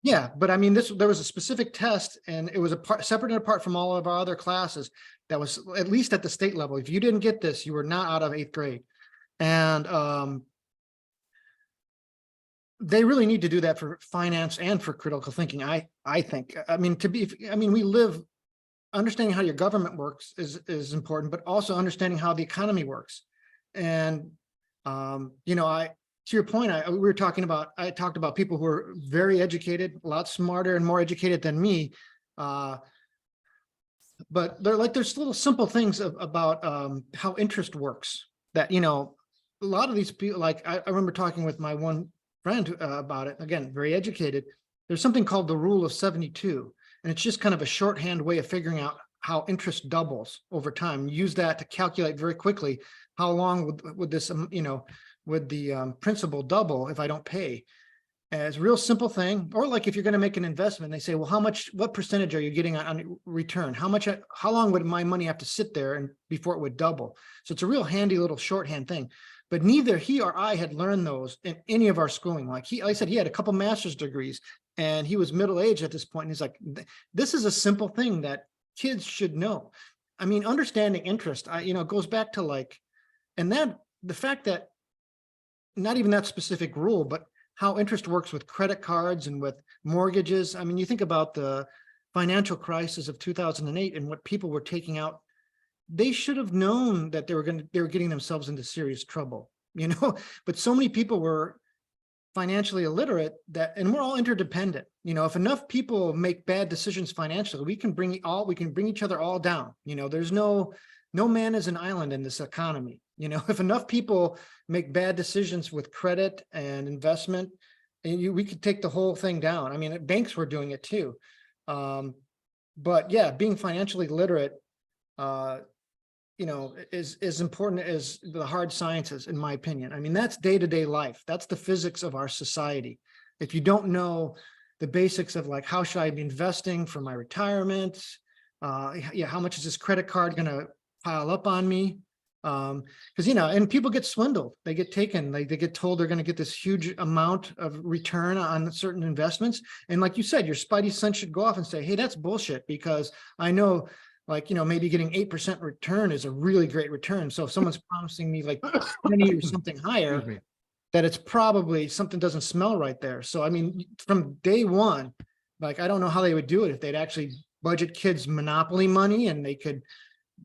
yeah, but I mean, there was a specific test, and it was separate and apart from all of our other classes. That was at least at the state level. If you didn't get this, you were not out of 8th grade. And they really need to do that for finance and for critical thinking. I think. I mean, we live. Understanding how your government works is important, but also understanding how the economy works. And to your point, I talked about people who are very educated, a lot smarter and more educated than me. But there's little simple things about how interest works that, a lot of these people, like I remember talking with my one friend about it, again, very educated. There's something called the rule of 72. And it's just kind of a shorthand way of figuring out how interest doubles over time. Use that to calculate very quickly how long would this, would the principal double if I don't pay. As a real simple thing. Or like if you're going to make an investment, they say, well, what percentage are you getting on return? How long would my money have to sit there and before it would double? So it's a real handy little shorthand thing. But neither he or I had learned those in any of our schooling. Like I said, he had a couple master's degrees and he was middle-aged at this point. And he's like, this is a simple thing that kids should know. I mean, understanding interest, it goes back to and that the fact that not even that specific rule, but how interest works with credit cards and with mortgages. I mean, you think about the financial crisis of 2008 and what people were taking out, they should have known that they were getting themselves into serious trouble, but so many people were financially illiterate and we're all interdependent. If enough people make bad decisions financially, we can bring each other all down. There's no man is an island in this economy. If enough people make bad decisions with credit and investment, and we could take the whole thing down. I mean, banks were doing it too. But yeah, being financially literate, is as important as the hard sciences, in my opinion. I mean, that's day-to-day life. That's the physics of our society. If you don't know the basics of like, how should I be investing for my retirement? How much is this credit card going to pile up on me? Because, and people get swindled. They get taken, they get told they're going to get this huge amount of return on certain investments. And like you said, your spidey sense should go off and say, hey, that's bullshit, because I know, like, maybe getting 8% return is a really great return. So if someone's promising me like 20 or something higher, that it's probably something doesn't smell right there. So, I mean, from day one, like, I don't know how they would do it if they'd actually budget kids monopoly money and they could,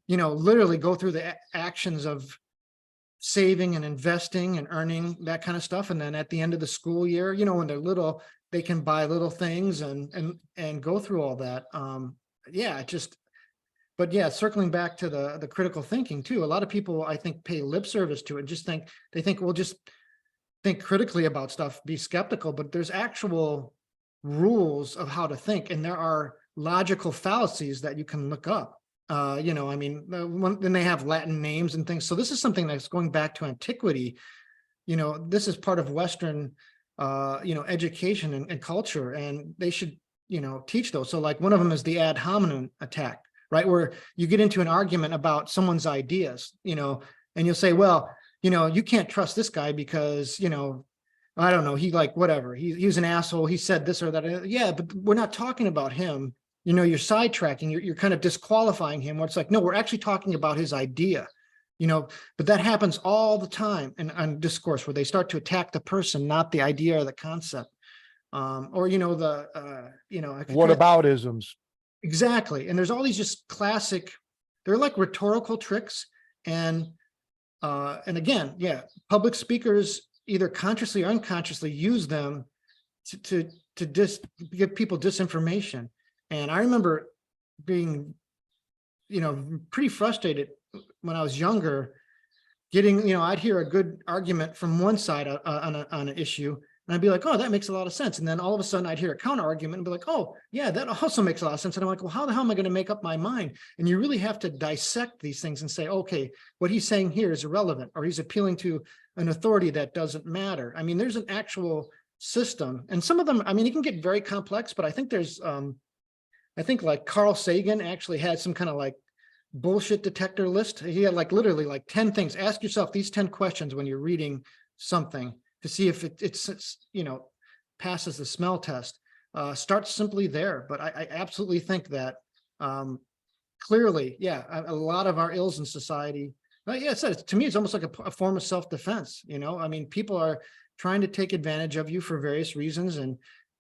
literally go through the actions of saving and investing and earning that kind of stuff. And then at the end of the school year, when they're little, they can buy little things and go through all that. But yeah, circling back to the critical thinking too, a lot of people, I think, pay lip service to it and just think, well, just think critically about stuff, be skeptical, but there's actual rules of how to think. And there are logical fallacies that you can look up. Then they have Latin names and things. So this is something that's going back to antiquity. This is part of Western, education and culture, and they should, teach those. So like one of them is the ad hominem attack, right? Where you get into an argument about someone's ideas, and you'll say, well, you can't trust this guy because, I don't know, he like, whatever, he was an asshole. He said this or that. Yeah, but we're not talking about him. You're sidetracking, you're kind of disqualifying him, where it's like, no, we're actually talking about his idea, but that happens all the time in discourse, where they start to attack the person, not the idea or the concept. Whataboutisms. Exactly. And there's all these just classic, they're like rhetorical tricks. And again, yeah, public speakers either consciously or unconsciously use them to give people disinformation. And I remember being, pretty frustrated when I was younger, getting, I'd hear a good argument from one side on an issue, and I'd be like, oh, that makes a lot of sense. And then all of a sudden I'd hear a counter argument and be like, oh, yeah, that also makes a lot of sense. And I'm like, well, how the hell am I going to make up my mind? And you really have to dissect these things and say, okay, what he's saying here is irrelevant, or he's appealing to an authority that doesn't matter. I mean, there's an actual system, and some of them, I mean, it can get very complex, but I think there's, I think like Carl Sagan actually had some kind of like bullshit detector list. He had like literally like 10 things. Ask yourself these 10 questions when you're reading something to see if it's passes the smell test. Start simply there. But I absolutely think that clearly, yeah, a lot of our ills in society, yeah, to me, it's almost like a form of self-defense. I mean, people are trying to take advantage of you for various reasons and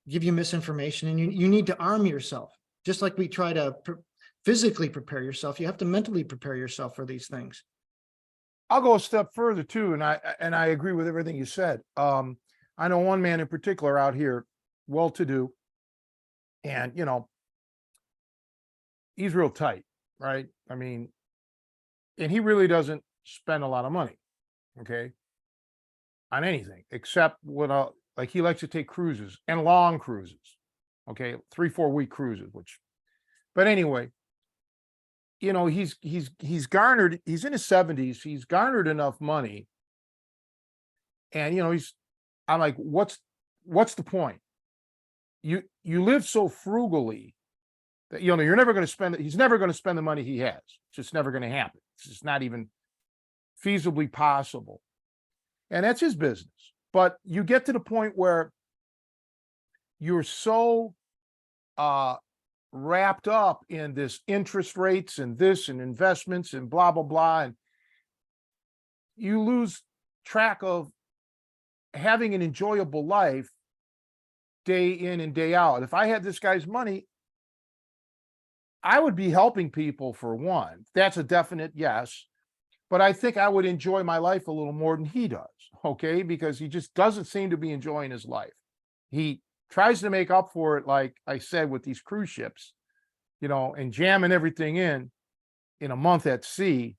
give you misinformation, and you need to arm yourself. Just like we try to physically prepare yourself, you have to mentally prepare yourself for these things. I'll go a step further too, and I agree with everything you said. I know one man in particular out here, well-to-do, and he's real tight, right? I mean, and he really doesn't spend a lot of money, okay, on anything except like he likes to take cruises, and long cruises, okay, 3-4 week cruises, but anyway, he's garnered, he's in his 70s, he's garnered enough money, and I'm like, what's the point? You live so frugally that you're never going to spend it. He's never going to spend the money he has. It's just never going to happen. It's just not even feasibly possible. And that's his business. But you get to the point where you're so wrapped up in this interest rates and this and investments and blah, blah, blah. And you lose track of having an enjoyable life day in and day out. If I had this guy's money, I would be helping people for one. That's a definite yes. But I think I would enjoy my life a little more than he does. Okay. Because he just doesn't seem to be enjoying his life. He tries to make up for it, like I said, with these cruise ships, and jamming everything in a month at sea,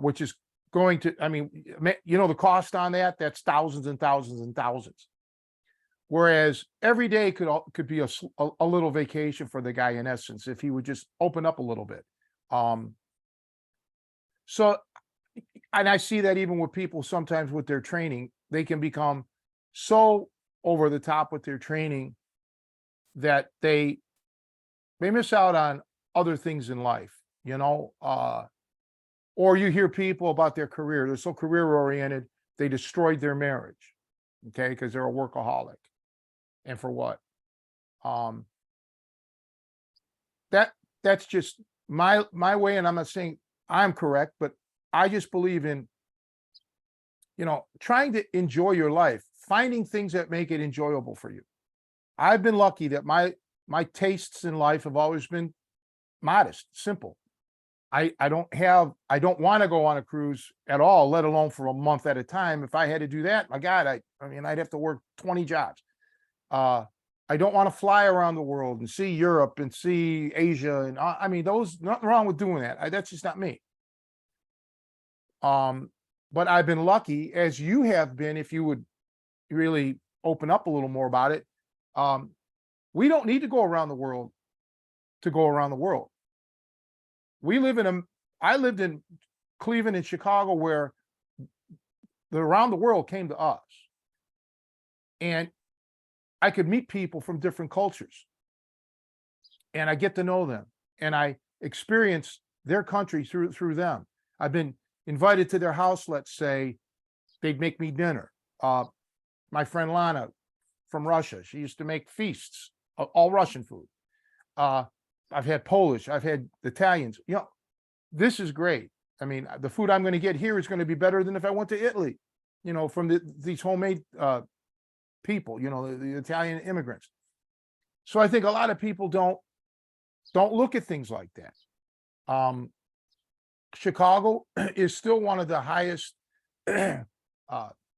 which is going to, I mean, the cost on that's thousands and thousands and thousands. Whereas every day could be a little vacation for the guy, in essence, if he would just open up a little bit. So, and I see that even with people sometimes with their training, they can become so over the top with their training that they miss out on other things in life, or you hear people about their career, they're so career oriented, they destroyed their marriage, okay, because they're a workaholic. And for what? That's just my way, and I'm not saying I'm correct, but I just believe in, trying to enjoy your life, finding things that make it enjoyable for you. I've been lucky that my tastes in life have always been modest, simple. I don't want to go on a cruise at all, let alone for a month at a time. If I had to do that, my God, I mean, I'd have to work 20 jobs. I don't want to fly around the world and see Europe and see Asia. And I mean, nothing wrong with doing that. That's just not me. But I've been lucky, as you have been, if you would really open up a little more about it. We don't need to go around the world to go around the world. I lived in Cleveland and Chicago, where the around the world came to us. And I could meet people from different cultures, and I get to know them, and I experience their country through them. I've been invited to their house. Let's say they'd make me dinner. My friend Lana from Russia, she used to make feasts, all Russian food. I've had Polish, I've had Italians. This is great. I mean, the food I'm going to get here is going to be better than if I went to Italy, from these homemade people, the Italian immigrants. So I think a lot of people don't look at things like that. Chicago is still one of the highest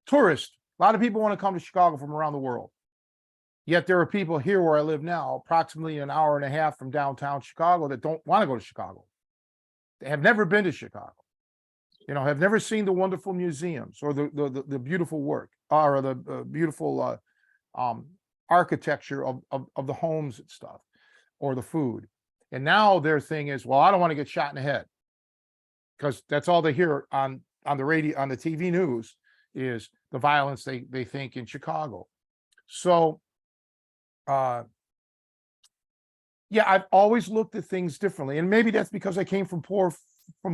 tourists. A lot of people want to come to Chicago from around the world. Yet there are people here where I live now, approximately an hour and a half from downtown Chicago, that don't want to go to Chicago. They have never been to Chicago, have never seen the wonderful museums or the beautiful work, or the beautiful architecture of the homes and stuff, or the food. And now their thing is, well, I don't want to get shot in the head, because that's all they hear on the radio, on the TV news, is the violence they think in Chicago. So, yeah, I've always looked at things differently, and maybe that's because I came from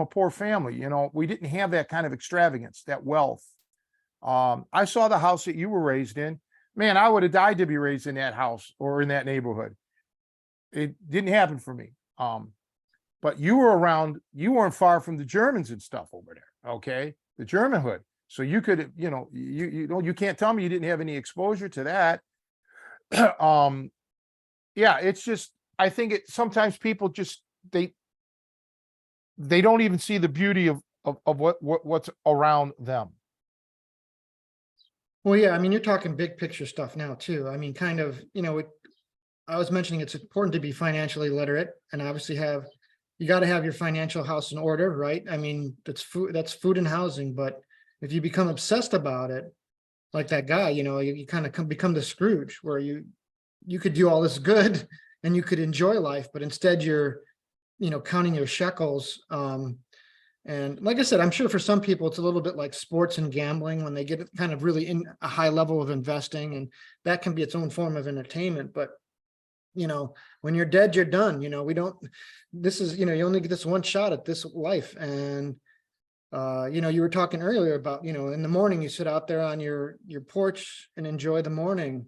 a poor family. We didn't have that kind of extravagance, that wealth. I saw the house that you were raised in. Man, I would have died to be raised in that house or in that neighborhood. It didn't happen for me. But you weren't far from the Germans and stuff over there. Okay, the German hood. So you could, you can't tell me you didn't have any exposure to that. Yeah, it's just, I think sometimes people just, they don't even see the beauty of what's around them. Well, yeah, I mean, you're talking big picture stuff now too. I mean, kind of, I was mentioning it's important to be financially literate, and obviously you got to have your financial house in order, right? I mean, that's food and housing. But if you become obsessed about it, like that guy, you kind of become the Scrooge, where you could do all this good and you could enjoy life, but instead you're, counting your shekels. And like I said, I'm sure for some people it's a little bit like sports and gambling, when they get kind of really in a high level of investing, and that can be its own form of entertainment. But when you're dead, you're done. This is, you only get this one shot at this life. And you were talking earlier about, in the morning you sit out there on your porch and enjoy the morning.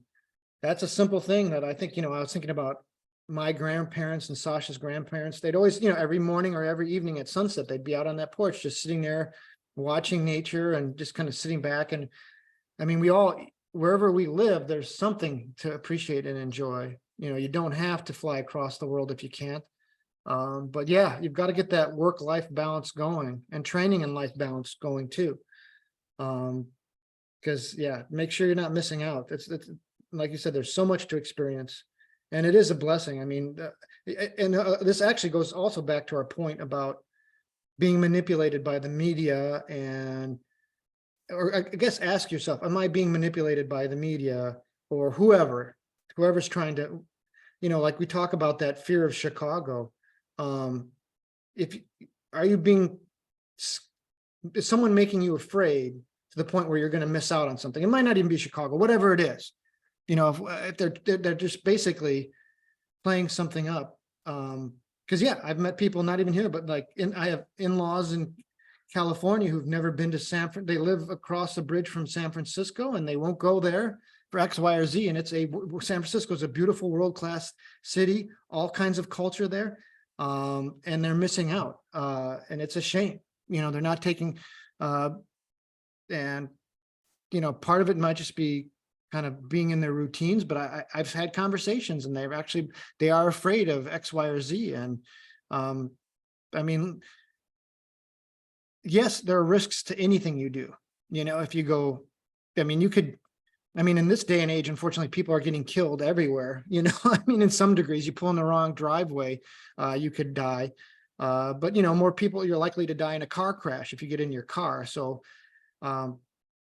That's a simple thing that I think, I was thinking about my grandparents and Sasha's grandparents. They'd always, every morning or every evening at sunset, they'd be out on that porch, just sitting there watching nature and just kind of sitting back. And I mean, wherever we live, there's something to appreciate and enjoy. You don't have to fly across the world if you can't. But yeah, you've got to get that work-life balance going and training and life balance going too. Because yeah, make sure you're not missing out. It's like you said, there's so much to experience, and it is a blessing. I mean, this actually goes also back to our point about being manipulated by the media, and or I guess ask yourself, am I being manipulated by the media or whoever's trying to, like we talk about that fear of Chicago. If are you being, is someone making you afraid to the point where you're going to miss out on something? It might not even be Chicago, whatever it is. If they're just basically playing something up. Because yeah, I've met people not even here, but like I have in-laws in California who've never been to they live across the bridge from San Francisco, and they won't go there for X, Y, or Z. And San Francisco is a beautiful world-class city, all kinds of culture there. And they're missing out. And it's a shame, they're not taking, and, part of it might just be kind of being in their routines, but I've had conversations, and they are afraid of X, Y, or Z. And, I mean, yes, there are risks to anything you do. If you go, in this day and age, unfortunately, people are getting killed everywhere. In some degrees, you pull in the wrong driveway, you could die. But more people, you're likely to die in a car crash if you get in your car. So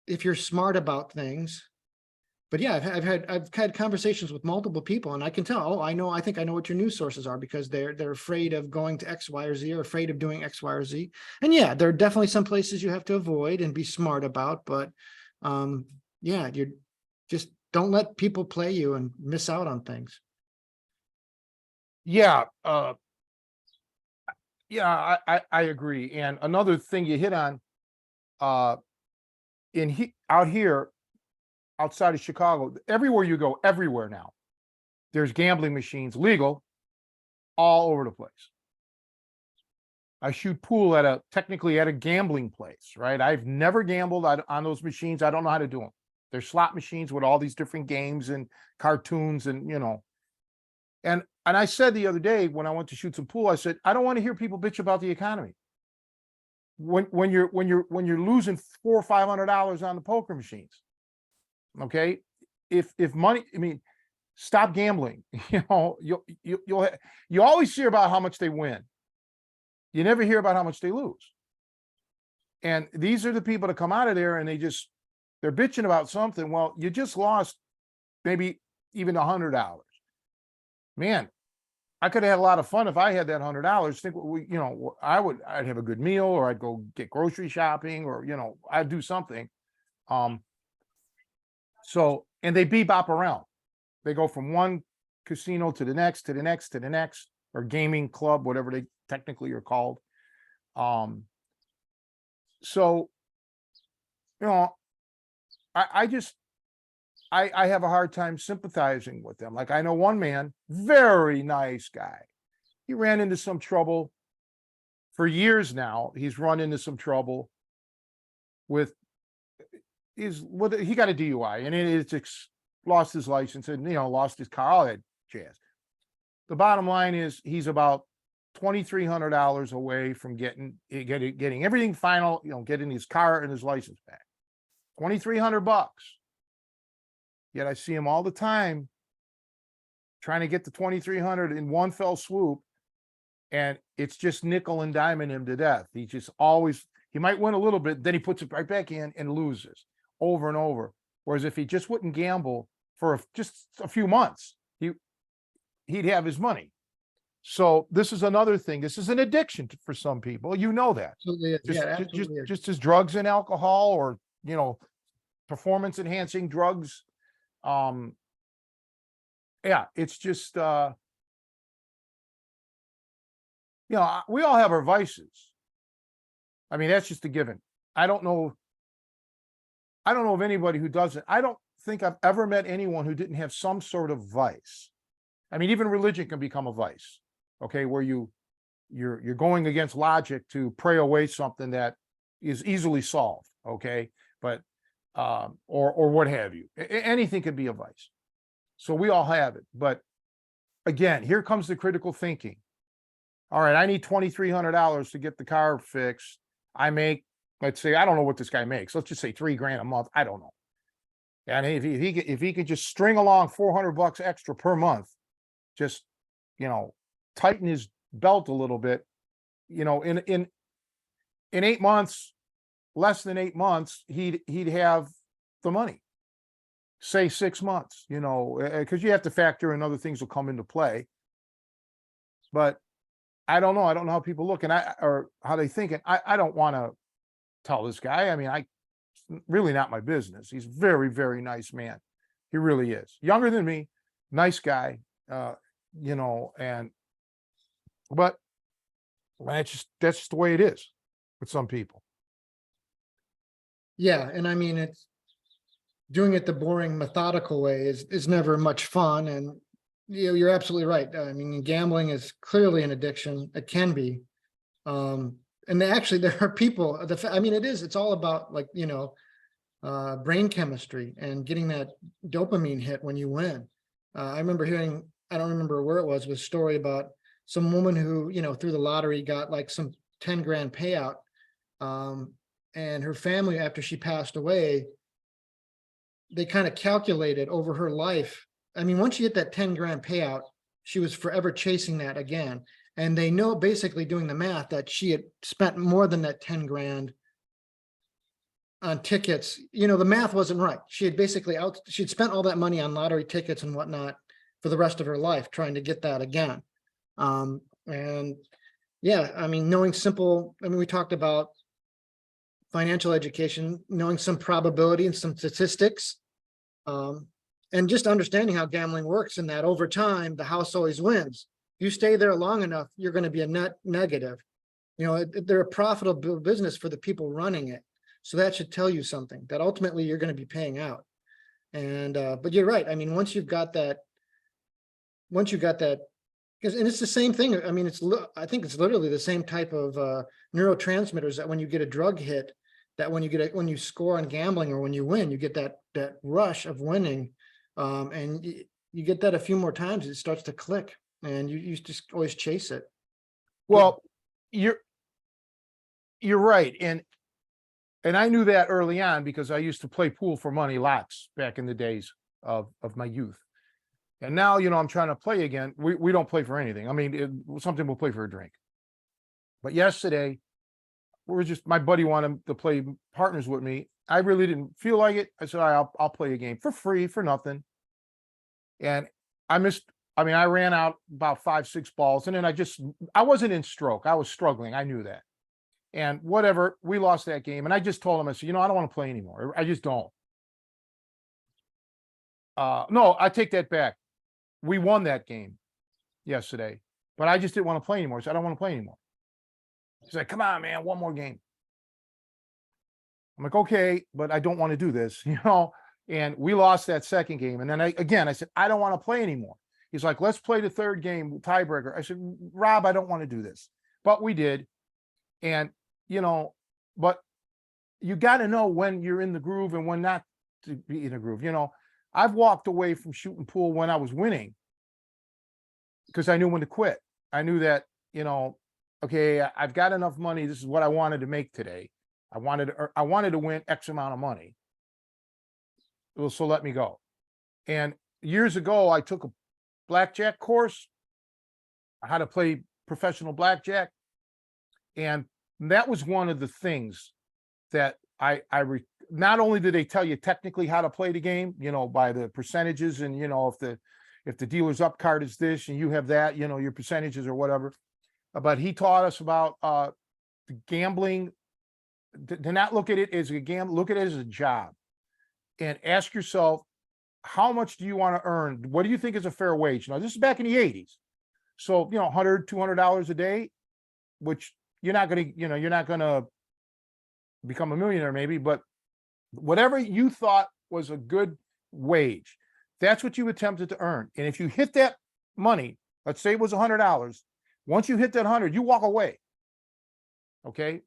if you're smart about things, but yeah, I've had conversations with multiple people, and I can tell, I think I know what your news sources are, because they're afraid of going to X, Y, or Z, or afraid of doing X, Y, or Z. And yeah, there are definitely some places you have to avoid and be smart about, but yeah, you just don't let people play you and miss out on things. Yeah, yeah, I agree. And another thing you hit on, out here, outside of Chicago, everywhere you go, everywhere now, there's gambling machines, legal, all over the place. I shoot pool technically at a gambling place, right? I've never gambled on those machines. I don't know how to do them. They're slot machines with all these different games and cartoons, and and I said the other day when I went to shoot some pool, I said, I don't want to hear people bitch about the economy. When you're losing $400 or $500 on the poker machines, okay? If money, stop gambling. You always hear about how much they win. You never hear about how much they lose. And these are the people that come out of there and they're bitching about something. Well, you just lost maybe even $100. Man, I could have had a lot of fun if I had that $100. Think I'd have a good meal, or I'd go get grocery shopping, or I'd do something. So, and they bebop around. They go from one casino to the next, to the next, to the next, or gaming club, whatever they technically are called. So, I have a hard time sympathizing with them. Like, I know one man, very nice guy. He ran into some trouble for years now. He's run into some trouble with he got a DUI, and it's lost his license, and lost his car, all that jazz. The bottom line is he's about $2,300 away from getting everything final, getting his car and his license back. $2,300. Yet I see him all the time trying to get the 2,300 in one fell swoop, and it's just nickel and diming him to death. He might win a little bit, then he puts it right back in and loses over and over. Whereas if he just wouldn't gamble for just a few months, he'd have his money. So this is another thing. This is an addiction for some people. That. Absolutely. Just as drugs and alcohol, or performance enhancing drugs. Yeah, it's just we all have our vices. That's just a given. I don't know of anybody who doesn't. I don't think I've ever met anyone who didn't have some sort of vice. Even religion can become a vice, okay, where you're going against logic to pray away something that is easily solved, okay, but or what have you. Anything could be a vice. So we all have it. But again, here comes the critical thinking. all right, I need $2,300 to get the car fixed. I make, let's say, I don't know what this guy makes. Let's just say $3,000 a month. I don't know. And if he could just string along $400 extra per month, just, you know, tighten his belt a little bit, you know, in 8 months, less than 8 months, he'd have the money. Say 6 months, you know, because you have to factor in other things will come into play. But I don't know. I don't know how people look or how they think. And I don't want to tell this guy. I mean, really not my business. He's a very, very nice man. He really is. Younger than me, nice guy, you know, but that's just the way it is with some people. Yeah, and I mean, it's doing it the boring, methodical way is never much fun. And you're absolutely right. I mean, gambling is clearly an addiction. It can be. And actually, there are people. I mean, it's all about, like, you know, brain chemistry and getting that dopamine hit when you win. I remember hearing, I don't remember where it was a story about some woman who, you know, through the lottery got like some 10 grand payout. And her family, after she passed away, they kind of calculated over her life. I mean, once you get that 10 grand payout, she was forever chasing that again. And they know, basically doing the math, that she had spent more than that 10 grand on tickets. You know, the math wasn't right. She had basically she'd spent all that money on lottery tickets and whatnot for the rest of her life, trying to get that again. And yeah, I mean, we talked about financial education, knowing some probability and some statistics, and just understanding how gambling works, and that over time, the house always wins. You stay there long enough, you're going to be a net negative. You know, they're a profitable business for the people running it. So that should tell you something, that ultimately you're going to be paying out. And, but you're right. I mean, once you've got that, because, and it's the same thing. I mean, I think it's literally the same type of neurotransmitters that when you get a drug hit, that when you score on gambling or when you win, you get that rush of winning. And you get that a few more times, it starts to click, and you just always chase it. Well, you're right. And I knew that early on because I used to play pool for money lots back in the days of my youth. And now, you know, I'm trying to play again. We don't play for anything. I mean, something we'll play for a drink. But yesterday, my buddy wanted to play partners with me. I really didn't feel like it. I said, all right, I'll play a game for free, for nothing. And I ran out about 5-6 balls, and then I wasn't in stroke. I was struggling. I knew that. And whatever, we lost that game. And I just told him, I said, you know, I don't want to play anymore. I just don't. No, I take that back. We won that game yesterday, but I just didn't want to play anymore. So I don't want to play anymore. He's like, come on, man, one more game. I'm like, okay, but I don't want to do this, you know? And we lost that second game. And then I said, I don't want to play anymore. He's like, let's play the third game, tiebreaker. I said, Rob, I don't want to do this. But we did. And, you know, but you got to know when you're in the groove and when not to be in the groove. You know, I've walked away from shooting pool when I was winning because I knew when to quit. I knew that, you know, okay, I've got enough money. This is what I wanted to make today. I wanted to win X amount of money. So let me go. And years ago, I took a blackjack course, how to play professional blackjack. And that was one of the things that not only did they tell you technically how to play the game, you know, by the percentages, and, you know, if the dealer's up card is this and you have that, you know, your percentages or whatever. But he taught us about gambling, to not look at it as a gamble, look at it as a job, and ask yourself, how much do you want to earn? What do you think is a fair wage? Now, this is back in the 80s. So, you know, $100, $200 a day, which you're not going to become a millionaire maybe, but whatever you thought was a good wage, that's what you attempted to earn. And if you hit that money, let's say it was $100, once you hit that 100, you walk away. Okay.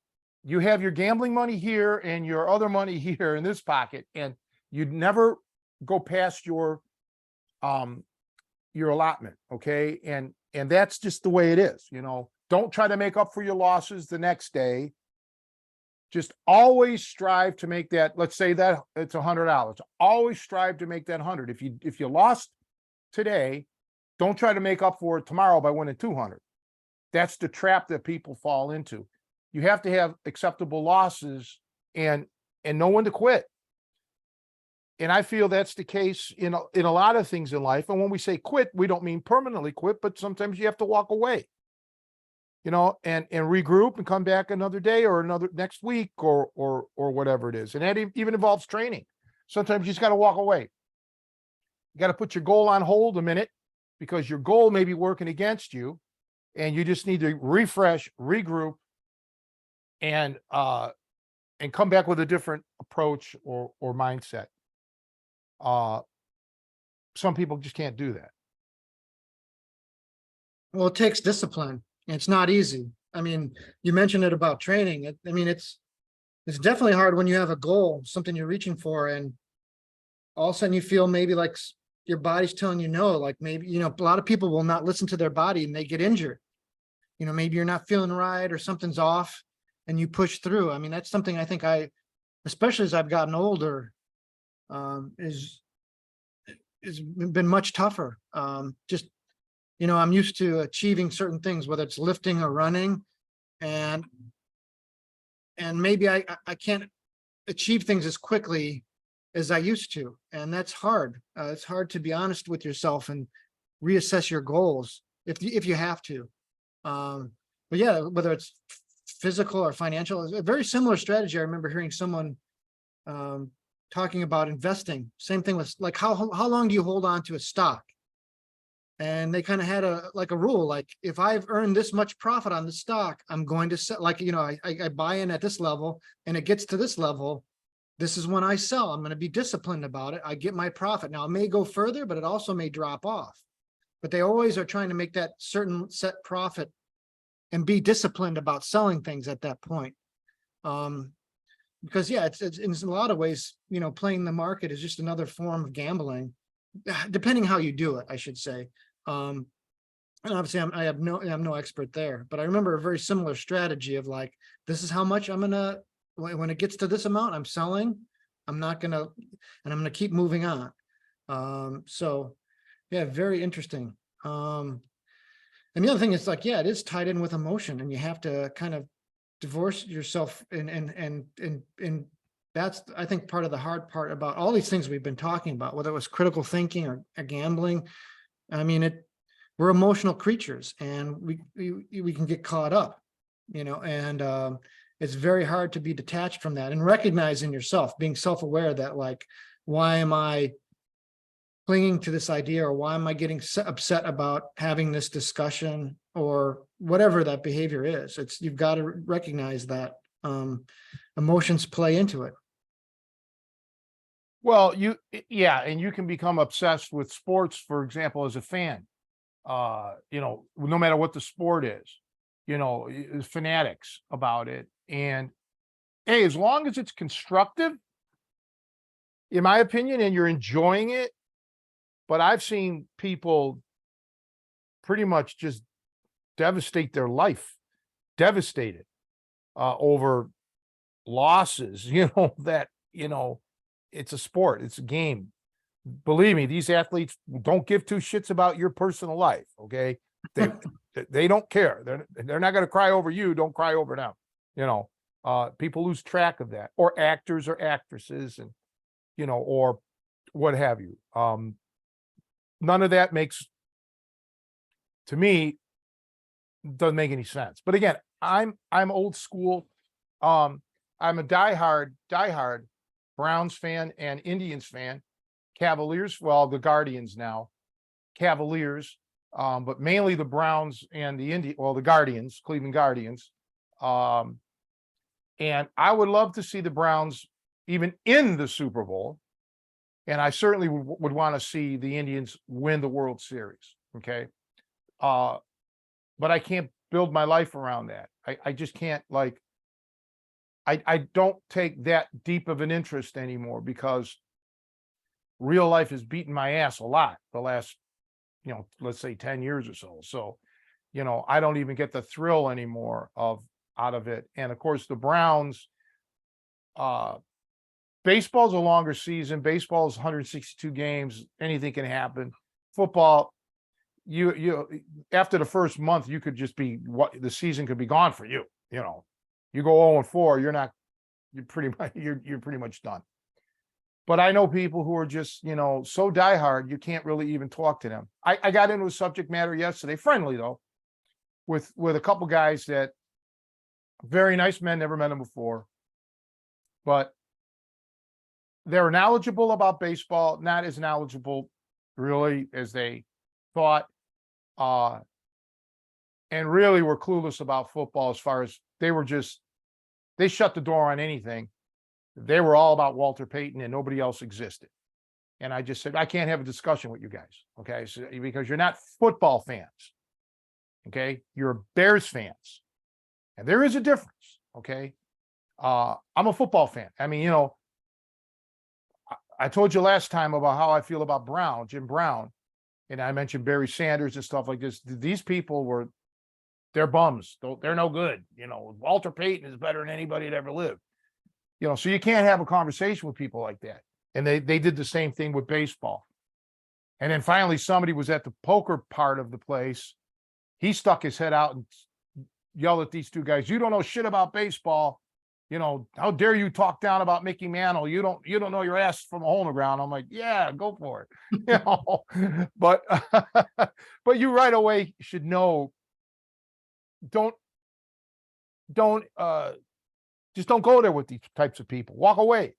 You have your gambling money here and your other money here in this pocket, and you'd never go past your allotment. Okay. And that's just the way it is. You know, Don't try to make up for your losses the next day. Just always strive to make that, let's say that it's $100. Always strive to make that 100. If you lost today, don't try to make up for it tomorrow by winning 200. That's the trap that people fall into. You have to have acceptable losses and know when to quit. And I feel that's the case in a lot of things in life. And when we say quit, we don't mean permanently quit, but sometimes you have to walk away, and regroup and come back another day or another next week or whatever it is. And that even involves training. Sometimes you just got to walk away. You got to put your goal on hold a minute because your goal may be working against you, and you just need to refresh, regroup, and come back with a different approach or mindset. Some people just can't do that. Well, it takes discipline. It's not easy. I mean, you mentioned it about training. It's definitely hard when you have a goal, something you're reaching for, and all of a sudden you feel maybe like your body's telling you no, like maybe, a lot of people will not listen to their body and they get injured. Maybe you're not feeling right or something's off and you push through. I mean, that's something I think especially as I've gotten older, is been much tougher. Just, I'm used to achieving certain things, whether it's lifting or running, and maybe I can't achieve things as quickly as I used to. And that's hard. It's hard to be honest with yourself and reassess your goals if you have to. But yeah, whether it's physical or financial, a very similar strategy. I remember hearing someone talking about investing. Same thing with like how long do you hold on to a stock? And they kind of had a rule, like if I've earned this much profit on the stock, I'm going to sell. Like, I buy in at this level and it gets to this level. This is when I sell. I'm going to be disciplined about it. I get my profit. Now it may go further, but it also may drop off. But they always are trying to make that certain set profit and be disciplined about selling things at that point. Because yeah, it's in a lot of ways, playing the market is just another form of gambling, depending how you do it, I should say. And obviously I'm no expert there, but I remember a very similar strategy of like, this is how much I'm gonna, when it gets to this amount, I'm selling. I'm not gonna, and I'm gonna keep moving on. So yeah, very interesting. And the other thing is like, yeah, it is tied in with emotion, and you have to kind of divorce yourself, and that's, I think, part of the hard part about all these things we've been talking about, whether it was critical thinking or gambling. I mean, we're emotional creatures, and we can get caught up, and it's very hard to be detached from that and recognizing yourself, being self-aware that like, why am I clinging to this idea, or why am I getting upset about having this discussion, or whatever that behavior is. You've got to recognize that emotions play into it. Well, and you can become obsessed with sports, for example, as a fan. No matter what the sport is, fanatics about it. And hey, as long as it's constructive, in my opinion, and you're enjoying it. But I've seen people pretty much just devastate their life, devastated over losses, that, it's a sport, it's a game. Believe me, these athletes don't give two shits about your personal life. Okay. They don't care. They're not going to cry over you. Don't cry over them. People lose track of that, or actors or actresses, and, or what have you. None of that makes, to me, doesn't make any sense. But again, I'm old school. I'm a diehard Browns fan and Indians fan. Cavaliers, well, the Guardians now. Cavaliers, but mainly the Browns and the Guardians, Cleveland Guardians. And I would love to see the Browns even in the Super Bowl. And I certainly would want to see the Indians win the World Series. Okay. But I can't build my life around that. I just can't, like, I don't take that deep of an interest anymore, because real life has beaten my ass a lot the last, let's say 10 years or so. So, I don't even get the thrill anymore out of it. And of course, the Browns, uh, baseball's a longer season. Baseball's 162 games. Anything can happen. Football, you after the first month, you could just be what the season could be gone for you. You go 0-4, you're pretty much done. But I know people who are just, so diehard, you can't really even talk to them. I got into a subject matter yesterday, friendly though, with a couple guys that very nice men, never met them before, but they're knowledgeable about baseball, not as knowledgeable really as they thought, and really were clueless about football as far as they shut the door on anything. They were all about Walter Payton and nobody else existed. And I just said, I can't have a discussion with you guys, okay? So, because you're not football fans, okay? You're Bears fans. And there is a difference, okay? I'm a football fan. I mean, I told you last time about how I feel about Jim Brown, and I mentioned Barry Sanders and stuff like this. These people they're bums. They're no good. Walter Payton is better than anybody that ever lived. So you can't have a conversation with people like that. And they did the same thing with baseball. And then finally, somebody was at the poker part of the place. He stuck his head out and yelled at these two guys, "You don't know shit about baseball. How dare you talk down about Mickey Mantle? You don't know your ass from a hole in the ground." I'm like, yeah, go for it. But but you right away should know, don't just don't go there with these types of people. Walk away.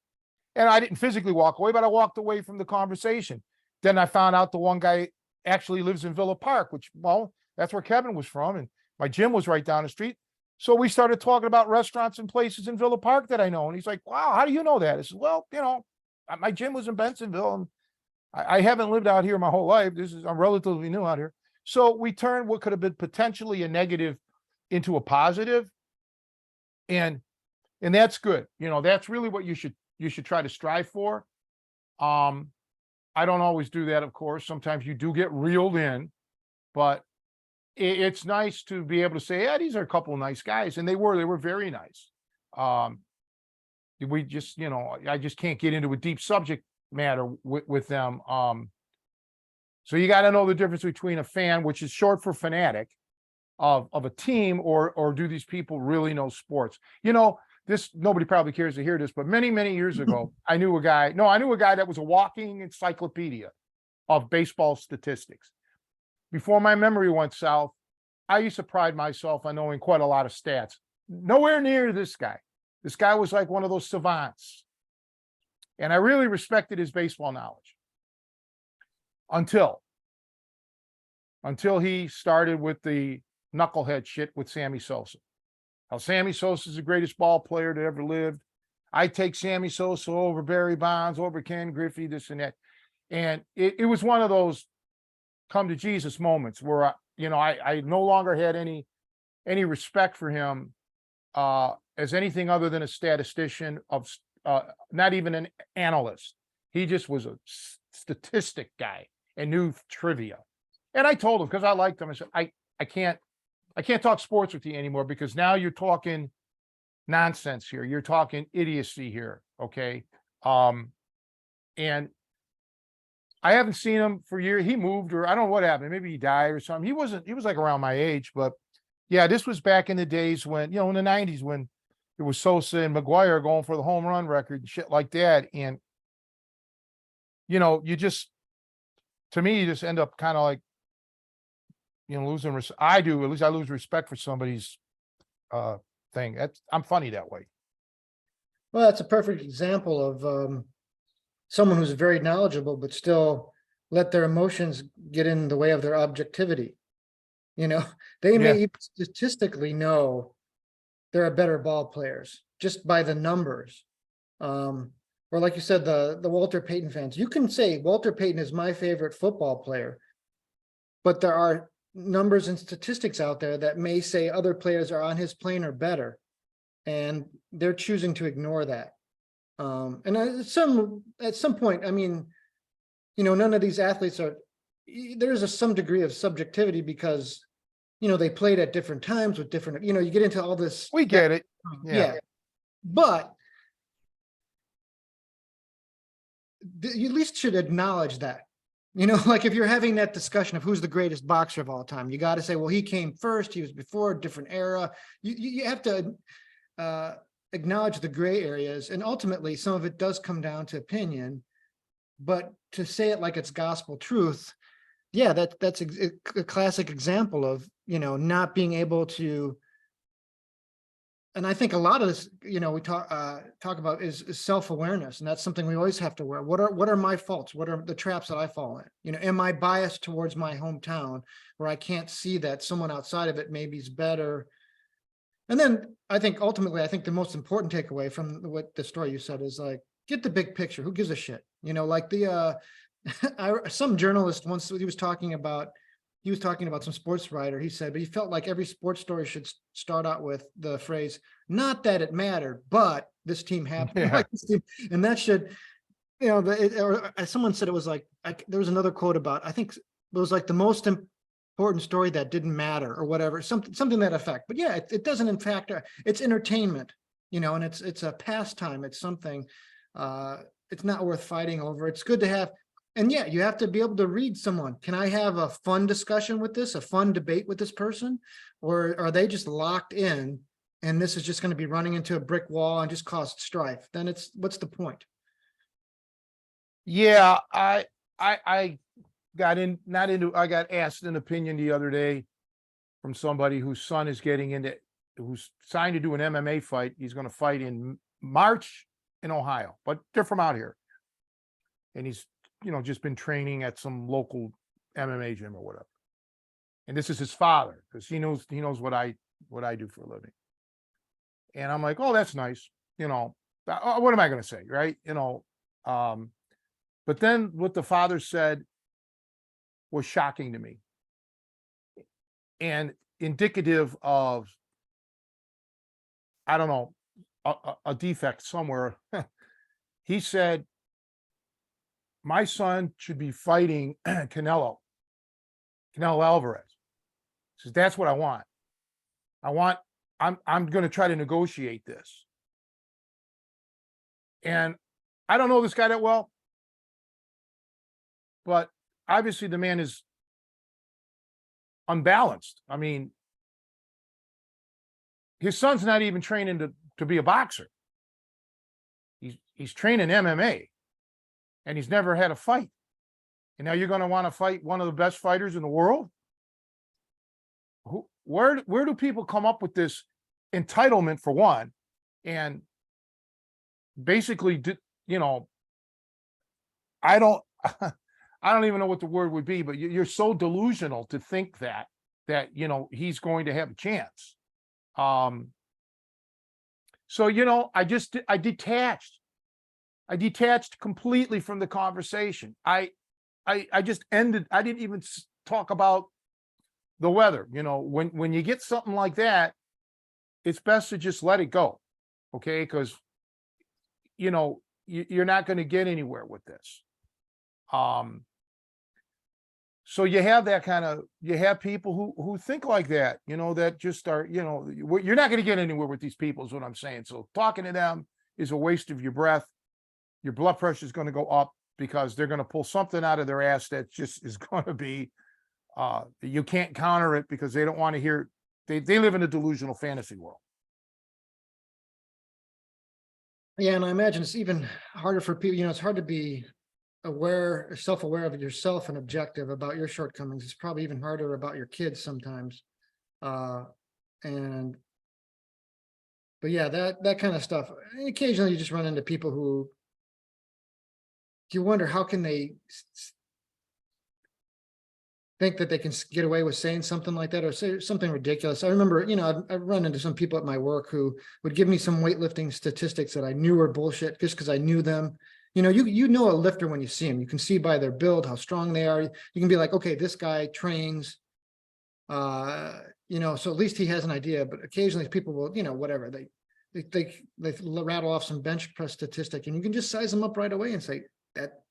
And I didn't physically walk away, but I walked away from the conversation. Then I found out the one guy actually lives in Villa Park, which, well, that's where Kevin was from. And my gym was right down the street. So we started talking about restaurants and places in Villa Park that I know. And he's like, "Wow, how do you know that?" I said, "Well, my gym was in Bensonville, and I haven't lived out here my whole life. I'm relatively new out here." So we turned what could have been potentially a negative into a positive. And that's good. That's really what you should try to strive for. I don't always do that, of course. Sometimes you do get reeled in, but it's nice to be able to say, "Yeah, these are a couple of nice guys," and they were very nice. We just, I just can't get into a deep subject matter with them. So you got to know the difference between a fan, which is short for fanatic, of a team, or do these people really know sports? This, nobody probably cares to hear this, but many, many years ago, I knew a guy that was a walking encyclopedia of baseball statistics. Before my memory went south, I used to pride myself on knowing quite a lot of stats. Nowhere near this guy. This guy was like one of those savants. And I really respected his baseball knowledge until he started with the knucklehead shit with Sammy Sosa. How Sammy Sosa is the greatest ball player that ever lived. I take Sammy Sosa over Barry Bonds, over Ken Griffey, this and that. And it was one of those come to Jesus moments where I no longer had any respect for him as anything other than a statistician of not even an analyst. He just was a statistic guy and knew trivia. And I told him, because I liked him, I said, I can't talk sports with you anymore, because now you're talking nonsense here. You're talking idiocy here. Okay. And I haven't seen him for years. He moved, or I don't know what happened. Maybe he died or something. He was like around my age, but yeah, this was back in the days when, in the 90s, when it was Sosa and McGuire going for the home run record and shit like that. And, to me, you just end up kind of like, losing, I do, at least I lose respect for somebody's thing. I'm funny that way. Well, that's a perfect example of someone who's very knowledgeable, but still let their emotions get in the way of their objectivity. They may statistically know there are better ball players just by the numbers. Or like you said, the Walter Payton fans, you can say Walter Payton is my favorite football player, but there are numbers and statistics out there that may say other players are on his plane or better, and they're choosing to ignore that. And at some point, I mean, none of these athletes are, there's some degree of subjectivity, because they played at different times with different, you get into all this. We get it. Yeah. But you at least should acknowledge that. Like if you're having that discussion of who's the greatest boxer of all time, you got to say, well, he came first. He was before a different era. You have to acknowledge the gray areas. And ultimately, some of it does come down to opinion. But to say it like it's gospel truth, yeah, that's a classic example of, not being able to. And I think a lot of this, we talk about is self-awareness, and that's something we always have to wear. What are my faults? What are the traps that I fall in? Am I biased towards my hometown, where I can't see that someone outside of it maybe is better? And then I think ultimately, the most important takeaway from what the story you said is like, get the big picture. Who gives a shit? Like some journalist once, he was talking about some sports writer. He said, but he felt like every sports story should start out with the phrase, not that it mattered, but this team happened. Yeah. Like this team. And that should, or someone said it was like, there was another quote about, I think it was like the most important story that didn't matter or whatever, something that effect. But yeah, it doesn't in fact, it's entertainment, and it's a pastime. It's something, it's not worth fighting over. It's good to have. And yeah, you have to be able to read someone. Can I have a fun discussion with this, a fun debate with this person? Or are they just locked in and this is just going to be running into a brick wall and just cause strife? Then what's the point? Yeah, I got I got asked an opinion the other day from somebody whose son is who's signed to do an MMA fight. He's going to fight in March in Ohio, but they're from out here. And he's, just been training at some local MMA gym or whatever. And this is his father, because he knows what I do for a living. And I'm like, oh, that's nice. What am I going to say? Right. But then what the father said was shocking to me and indicative of, I don't know, a defect somewhere. He said, my son should be fighting Canelo Alvarez. He says, that's what I want. I'm going to try to negotiate this. And I don't know this guy that well, but obviously the man is unbalanced. I mean, his son's not even training to be a boxer. He's training MMA. And he's never had a fight. And now you're going to want to fight one of the best fighters in the world? Where do people come up with this entitlement, for one? And basically, I don't even know what the word would be, but you're so delusional to think that he's going to have a chance. So, I detached completely from the conversation. I just ended. I didn't even talk about the weather. When you get something like that, it's best to just let it go. Okay. Because, you're not going to get anywhere with this. So you have you have people who think like that, that just are, you're not going to get anywhere with these people is what I'm saying. So talking to them is a waste of your breath. Your blood pressure is going to go up because they're going to pull something out of their ass that just is going to be, you can't counter it because they don't want to hear, they live in a delusional fantasy world. Yeah, and I imagine it's even harder for people, it's hard to be self-aware of yourself and objective about your shortcomings. It's probably even harder about your kids sometimes. But yeah, that kind of stuff. And occasionally you just run into people who you wonder how can they think that they can get away with saying something like that or say something ridiculous. I remember, I've run into some people at my work who would give me some weightlifting statistics that I knew were bullshit just because I knew them. You know a lifter when you see him. You can see by their build how strong they are. You can be like, okay, this guy trains, so at least he has an idea. But occasionally people will, whatever, they rattle off some bench press statistic and you can just size them up right away and say that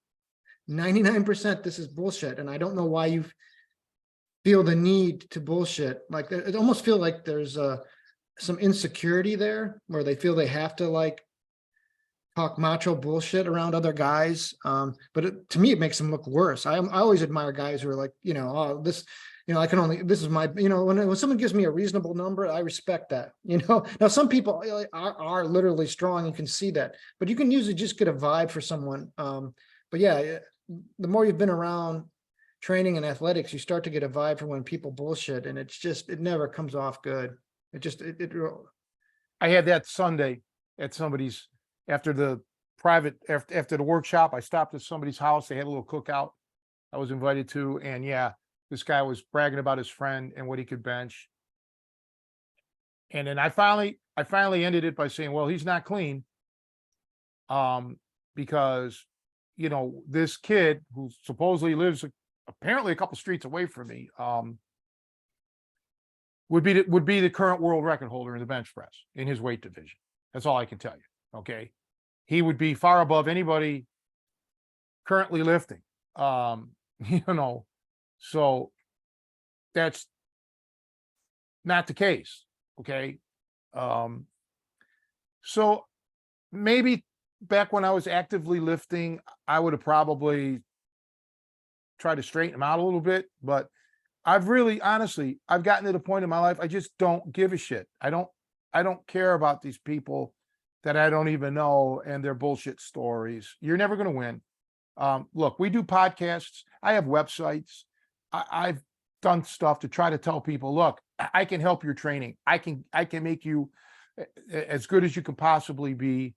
99% this is bullshit. And I don't know why feel the need to bullshit. Like it almost feel like there's some insecurity there where they feel they have to like talk macho bullshit around other guys. But to me, it makes them look worse. I always admire guys who are like, oh, this, I can only, this is my, when someone gives me a reasonable number, I respect that, Now, some people are literally strong. You can see that, but you can usually just get a vibe for someone. But yeah, the more you've been around training and athletics, you start to get a vibe for when people bullshit, and it never comes off good. I had that Sunday at somebody's, after the after the workshop, I stopped at somebody's house. They had a little cookout I was invited to. And yeah, this guy was bragging about his friend and what he could bench. And then I finally ended it by saying, well, he's not clean. Because, this kid who supposedly lives apparently a couple streets away from me, would be the current world record holder in the bench press in his weight division. That's all I can tell you. Okay. He would be far above anybody currently lifting. So that's not the case. Okay. So maybe back when I was actively lifting, I would have probably tried to straighten him out a little bit, but I've really, honestly, I've gotten to the point in my life, I just don't give a shit. I don't care about these people that I don't even know and their bullshit stories. You're never going to win. Look, we do podcasts. I have websites. I've done stuff to try to tell people, look, I can help your training. I can make you as good as you can possibly be.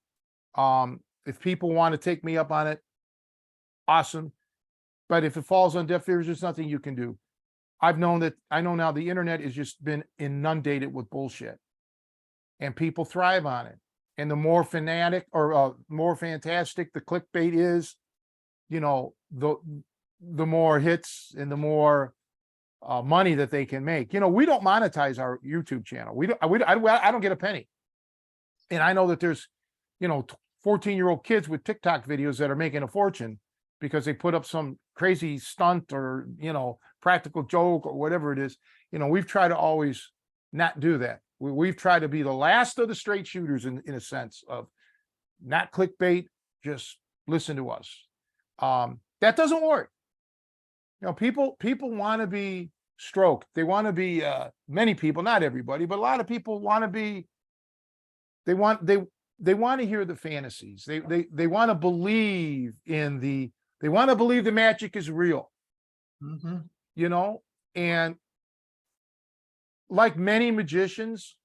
If people want to take me up on it, awesome. But if it falls on deaf ears, there's nothing you can do. I know now the internet has just been inundated with bullshit, and people thrive on it. And the more fanatic or more fantastic the clickbait is, the more hits and the more money that they can make. We don't monetize our YouTube channel. I don't get a penny. And I know that there's, 14-year-old kids with TikTok videos that are making a fortune because they put up some crazy stunt or, practical joke or whatever it is. We've tried to always not do that. We've tried to be the last of the straight shooters in a sense of not clickbait, just listen to us. That doesn't work. People want to be stroked. They want to be, many people, not everybody, but a lot of people want to be, they want to hear the fantasies. They want to believe they want to believe the magic is real. Mhm. And like many magicians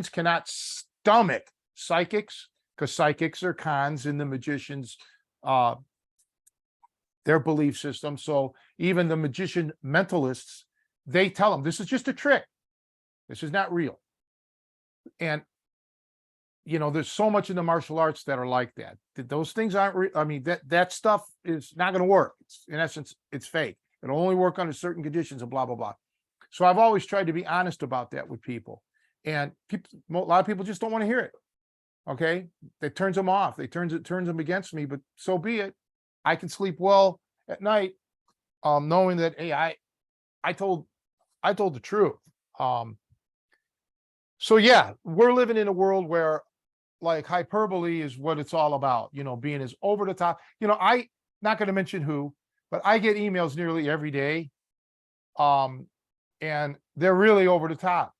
cannot stomach psychics because psychics are cons in the magicians, their belief system. So even the magician mentalists, they tell them this is just a trick. This is not real. And there's so much in the martial arts that are like that. Those things aren't that stuff is not going to work. In essence, it's fake. It'll only work under certain conditions and blah, blah, blah. So I've always tried to be honest about that with people. And a lot of people just don't want to hear it. Okay. It turns them off. It turns them against me, but so be it. I can sleep well at night, knowing that, hey, I told the truth. So yeah, we're living in a world where like hyperbole is what it's all about, being as over the top. I not going to mention who, but I get emails nearly every day. And they're really over the top.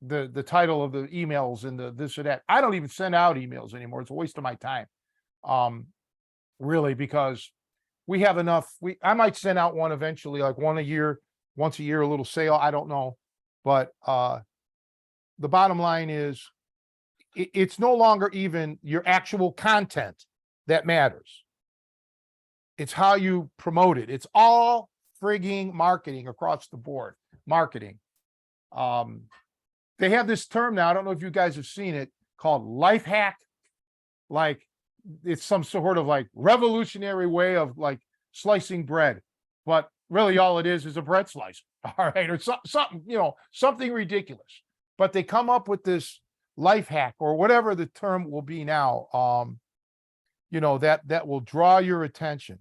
The title of the emails and the this or that. I don't even send out emails anymore. It's a waste of my time. Really, because we have enough. I might send out one eventually, like once a year, a little sale. I don't know. But the bottom line is it's no longer even your actual content that matters. It's how you promote it. It's all frigging marketing across the board. Marketing. They have this term now. I don't know if you guys have seen it called life hack. Like it's some sort of like revolutionary way of like slicing bread, but really all it is a bread slicer. All right. Or something, something ridiculous, but they come up with this life hack or whatever the term will be now. That will draw your attention.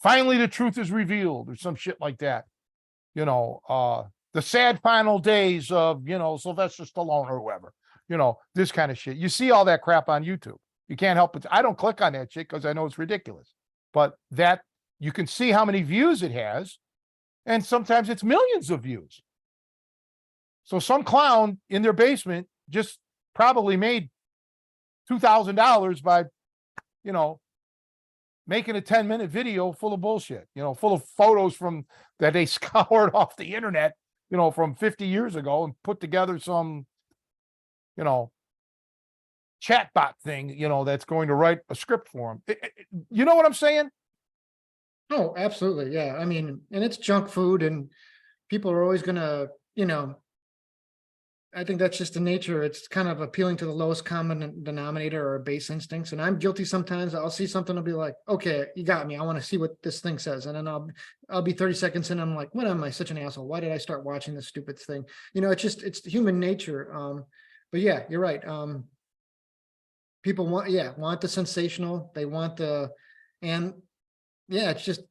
finally the truth is revealed or some shit like that. The sad final days of, Sylvester Stallone or whoever, this kind of shit. You see all that crap on YouTube. You can't help it. I don't click on that shit because I know it's ridiculous, but that you can see how many views it has. And sometimes it's millions of views. So some clown in their basement just probably made $2,000 by, making a 10-minute video full of bullshit, full of photos from that they scoured off the internet, from 50 years ago and put together some, chatbot thing, that's going to write a script for them. You know what I'm saying? Oh, absolutely. Yeah. I mean, and it's junk food, and people are always gonna, I think that's just the nature. It's kind of appealing to the lowest common denominator or base instincts. And I'm guilty sometimes. I'll see something, I'll be like, okay, you got me. I want to see what this thing says. And then I'll be 30 seconds in. I'm like, what am I such an asshole? Why did I start watching this stupid thing? It's human nature. But yeah, you're right. People want the sensational. They want and yeah, it's just,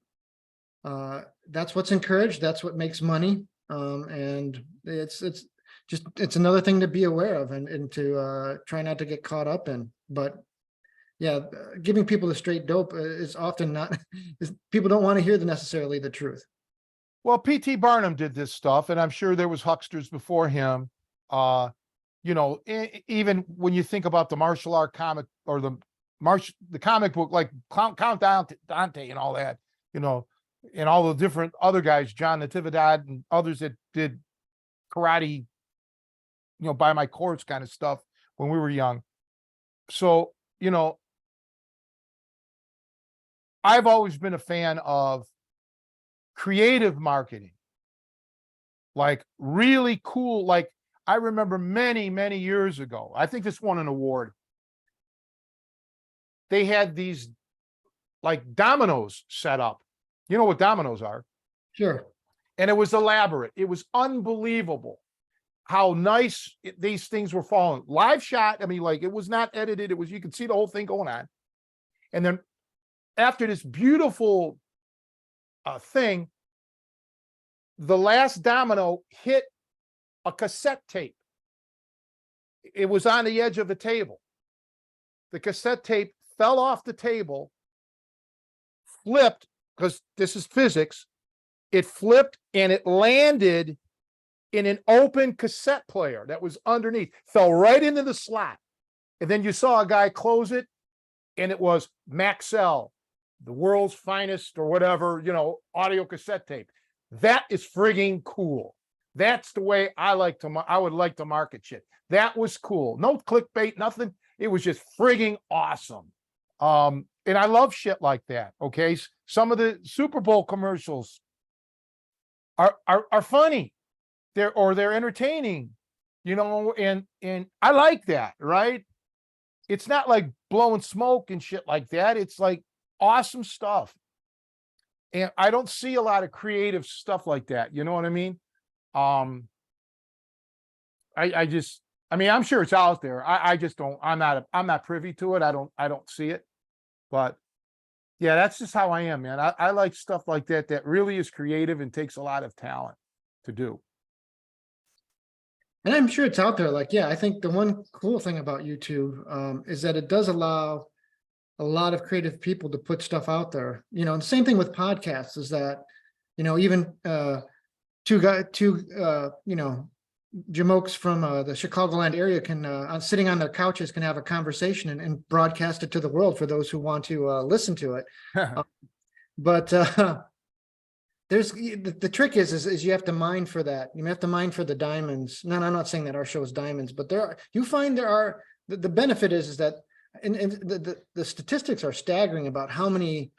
that's what's encouraged. That's what makes money. And it's another thing to be aware of and to try not to get caught up in. But yeah, giving people the straight dope is often not, people don't want to hear necessarily the truth. Well, P.T. Barnum did this stuff, and I'm sure there was hucksters before him. Even when you think about the martial art comic or the comic book, like Count Dante and all that, and all the different other guys, John Natividad and others that did karate, by my course kind of stuff when we were young. So, I've always been a fan of creative marketing, like really cool. Like I remember many, many years ago, I think this won an award. They had these like dominoes set up. You know what dominoes are? Sure. And it was elaborate. It was unbelievable how nice these things were falling. Live shot. I mean, like it was not edited. It was, you could see the whole thing going on. And then after this beautiful thing, the last domino hit a cassette tape. It was on the edge of the table. The cassette tape fell off the table, flipped, because this is physics. It flipped and it landed in an open cassette player that was underneath, fell right into the slot. And then you saw a guy close it, and it was Maxell, the world's finest or whatever, audio cassette tape. That is frigging cool. That's the way I would like to market shit. That was cool. No clickbait, nothing. It was just frigging awesome. And I love shit like that. Okay. Some of the Super Bowl commercials are funny. They're entertaining, and I like that, right? It's not like blowing smoke and shit like that. It's like awesome stuff. And I don't see a lot of creative stuff like that. You know what I mean? I'm sure it's out there. I just don't, I'm not privy to it. I don't see it, but yeah, that's just how I am, man. I like stuff like that really is creative and takes a lot of talent to do. And I'm sure it's out there. Like, yeah, I think the one cool thing about YouTube is that it does allow a lot of creative people to put stuff out there. And the same thing with podcasts is that, even two jamokes from the Chicagoland area can, sitting on their couches, can have a conversation and broadcast it to the world for those who want to listen to it. But there's the trick is you have to mine for that. You have to mine for the diamonds. No, I'm not saying that our show is diamonds, but the benefit is that and the statistics are staggering about how many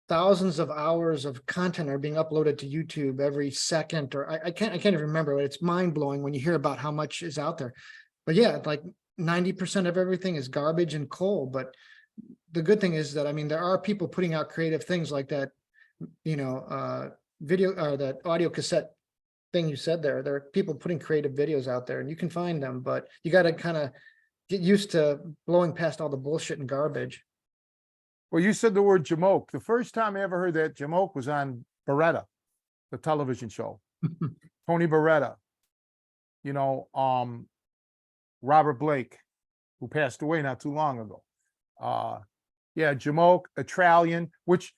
thousands of hours of content are being uploaded to YouTube every second, or I can't even remember, but it's mind blowing when you hear about how much is out there. But yeah, like 90% of everything is garbage and coal. But the good thing is that, there are people putting out creative things like that, video or that audio cassette thing you said there. There are people putting creative videos out there, and you can find them, but you got to kind of get used to blowing past all the bullshit and garbage. Well, you said the word jamoke. The first time I ever heard that jamoke was on Beretta, the television show. Tony Beretta, you know, Robert Blake, who passed away not too long ago. Yeah, jamoke, Australian, which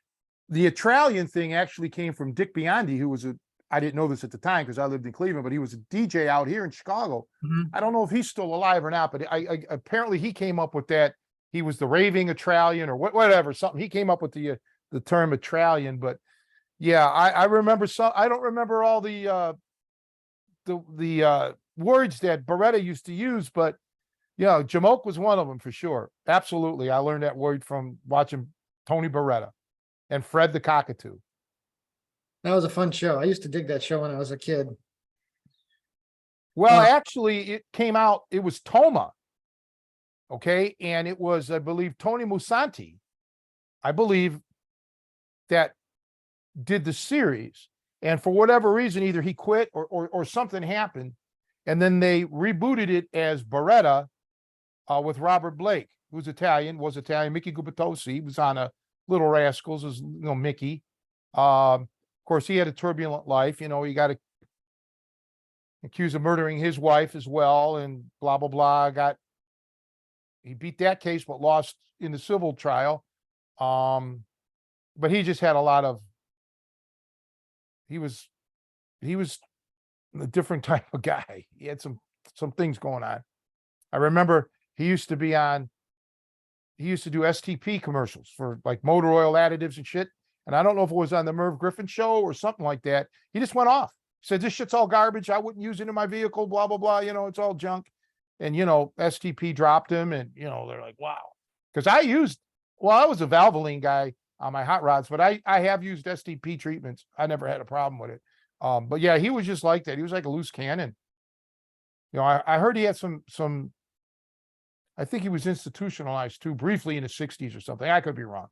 the Australian thing actually came from Dick Biondi, who was I didn't know this at the time because I lived in Cleveland, but he was a DJ out here in Chicago. I don't know if he's still alive or not, but I apparently he came up with that. He was the raving Australian or whatever, something. He came up with the term Australian, but yeah, I remember some. I don't remember all the words that Beretta used to use, but yeah, jamoke was one of them for sure. Absolutely, I learned that word from watching Tony Beretta and Fred the Cockatoo. That was a fun show. I used to dig that show when I was a kid. Well, actually, it came out. It was Toma. Okay, and it was, I believe, Tony Musanti, I believe, that did the series. And for whatever reason, either he quit or something happened. And then they rebooted it as Beretta with Robert Blake, who's Italian, was Italian. Mickey Gubitosi was on a Little Rascals, as you know, Mickey. Of course, he had a turbulent life. You know, he got accused of murdering his wife as well, and blah, blah, blah. He beat that case, but lost in the civil trial. But he just had a lot of, he was a different type of guy. He had some things going on. I remember he used to do STP commercials for like motor oil additives and shit. And I don't know if it was on the Merv Griffin show or something like that. He just went off. Said, this shit's all garbage. I wouldn't use it in my vehicle, blah, blah, blah. You know, it's all junk. And, you know, STP dropped him and, you know, they're like, wow. Because I was a Valvoline guy on my hot rods, but I have used STP treatments. I never had a problem with it. But yeah, he was just like that. He was like a loose cannon. You know, I heard he had some, I think he was institutionalized too, briefly in the 60s or something. I could be wrong.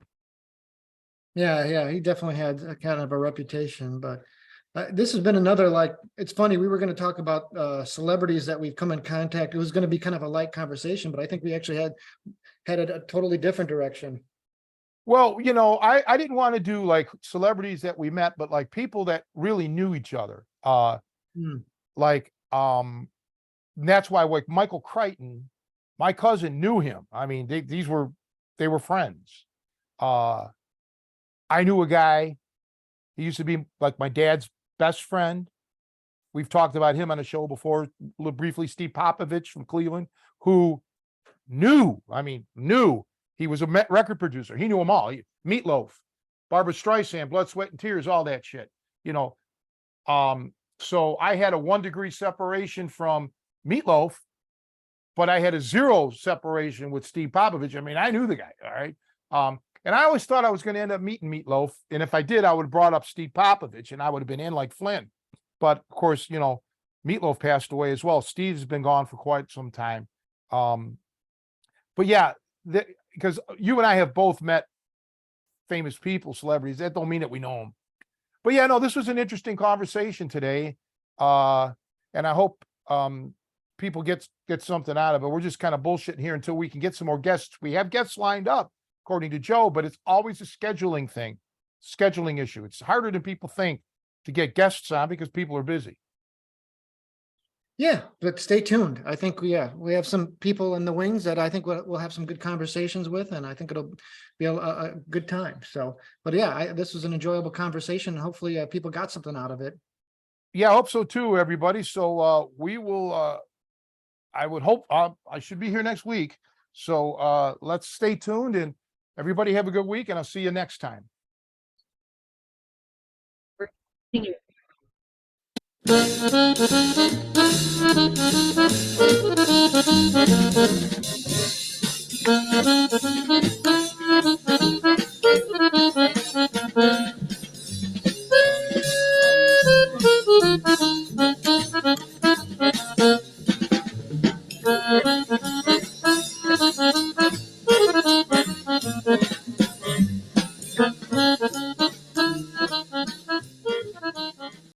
Yeah, he definitely had a kind of a reputation, but this has been another, like, it's funny, we were going to talk about celebrities that we've come in contact. It was going to be kind of a light conversation, but I think we actually had a totally different direction. Well, you know, I didn't want to do like celebrities that we met, but like people that really knew each other. Like, that's why, like, Michael Crichton, my cousin knew him. I mean, they were friends. I knew a guy, he used to be like my dad's best friend. We've talked about him on a show before, briefly, Steve Popovich from Cleveland, who knew he was a record producer. He knew them all. Meatloaf, Barbra Streisand, Blood, Sweat, and Tears, all that shit, you know. So I had a 1 degree separation from Meatloaf, but I had a 0 separation with Steve Popovich. I mean, I knew the guy, all right? And I always thought I was going to end up meeting Meatloaf. And if I did, I would have brought up Steve Popovich and I would have been in like Flynn. But of course, you know, Meatloaf passed away as well. Steve's been gone for quite some time. But yeah, because you and I have both met famous people, celebrities. That don't mean that we know them. But yeah, no, this was an interesting conversation today. And I hope people get something out of it. We're just kind of bullshitting here until we can get some more guests. We have guests lined up, according to Joe, but it's always a scheduling issue. It's harder than people think to get guests on because people are busy. Yeah, but stay tuned. I think we have some people in the wings that I think we'll have some good conversations with, and I think it'll be a good time. So, but yeah, this was an enjoyable conversation. Hopefully people got something out of it. Yeah, I hope so too, everybody. So we will, I would hope, I should be here next week. So let's stay tuned and everybody have a good week, and I'll see you next time.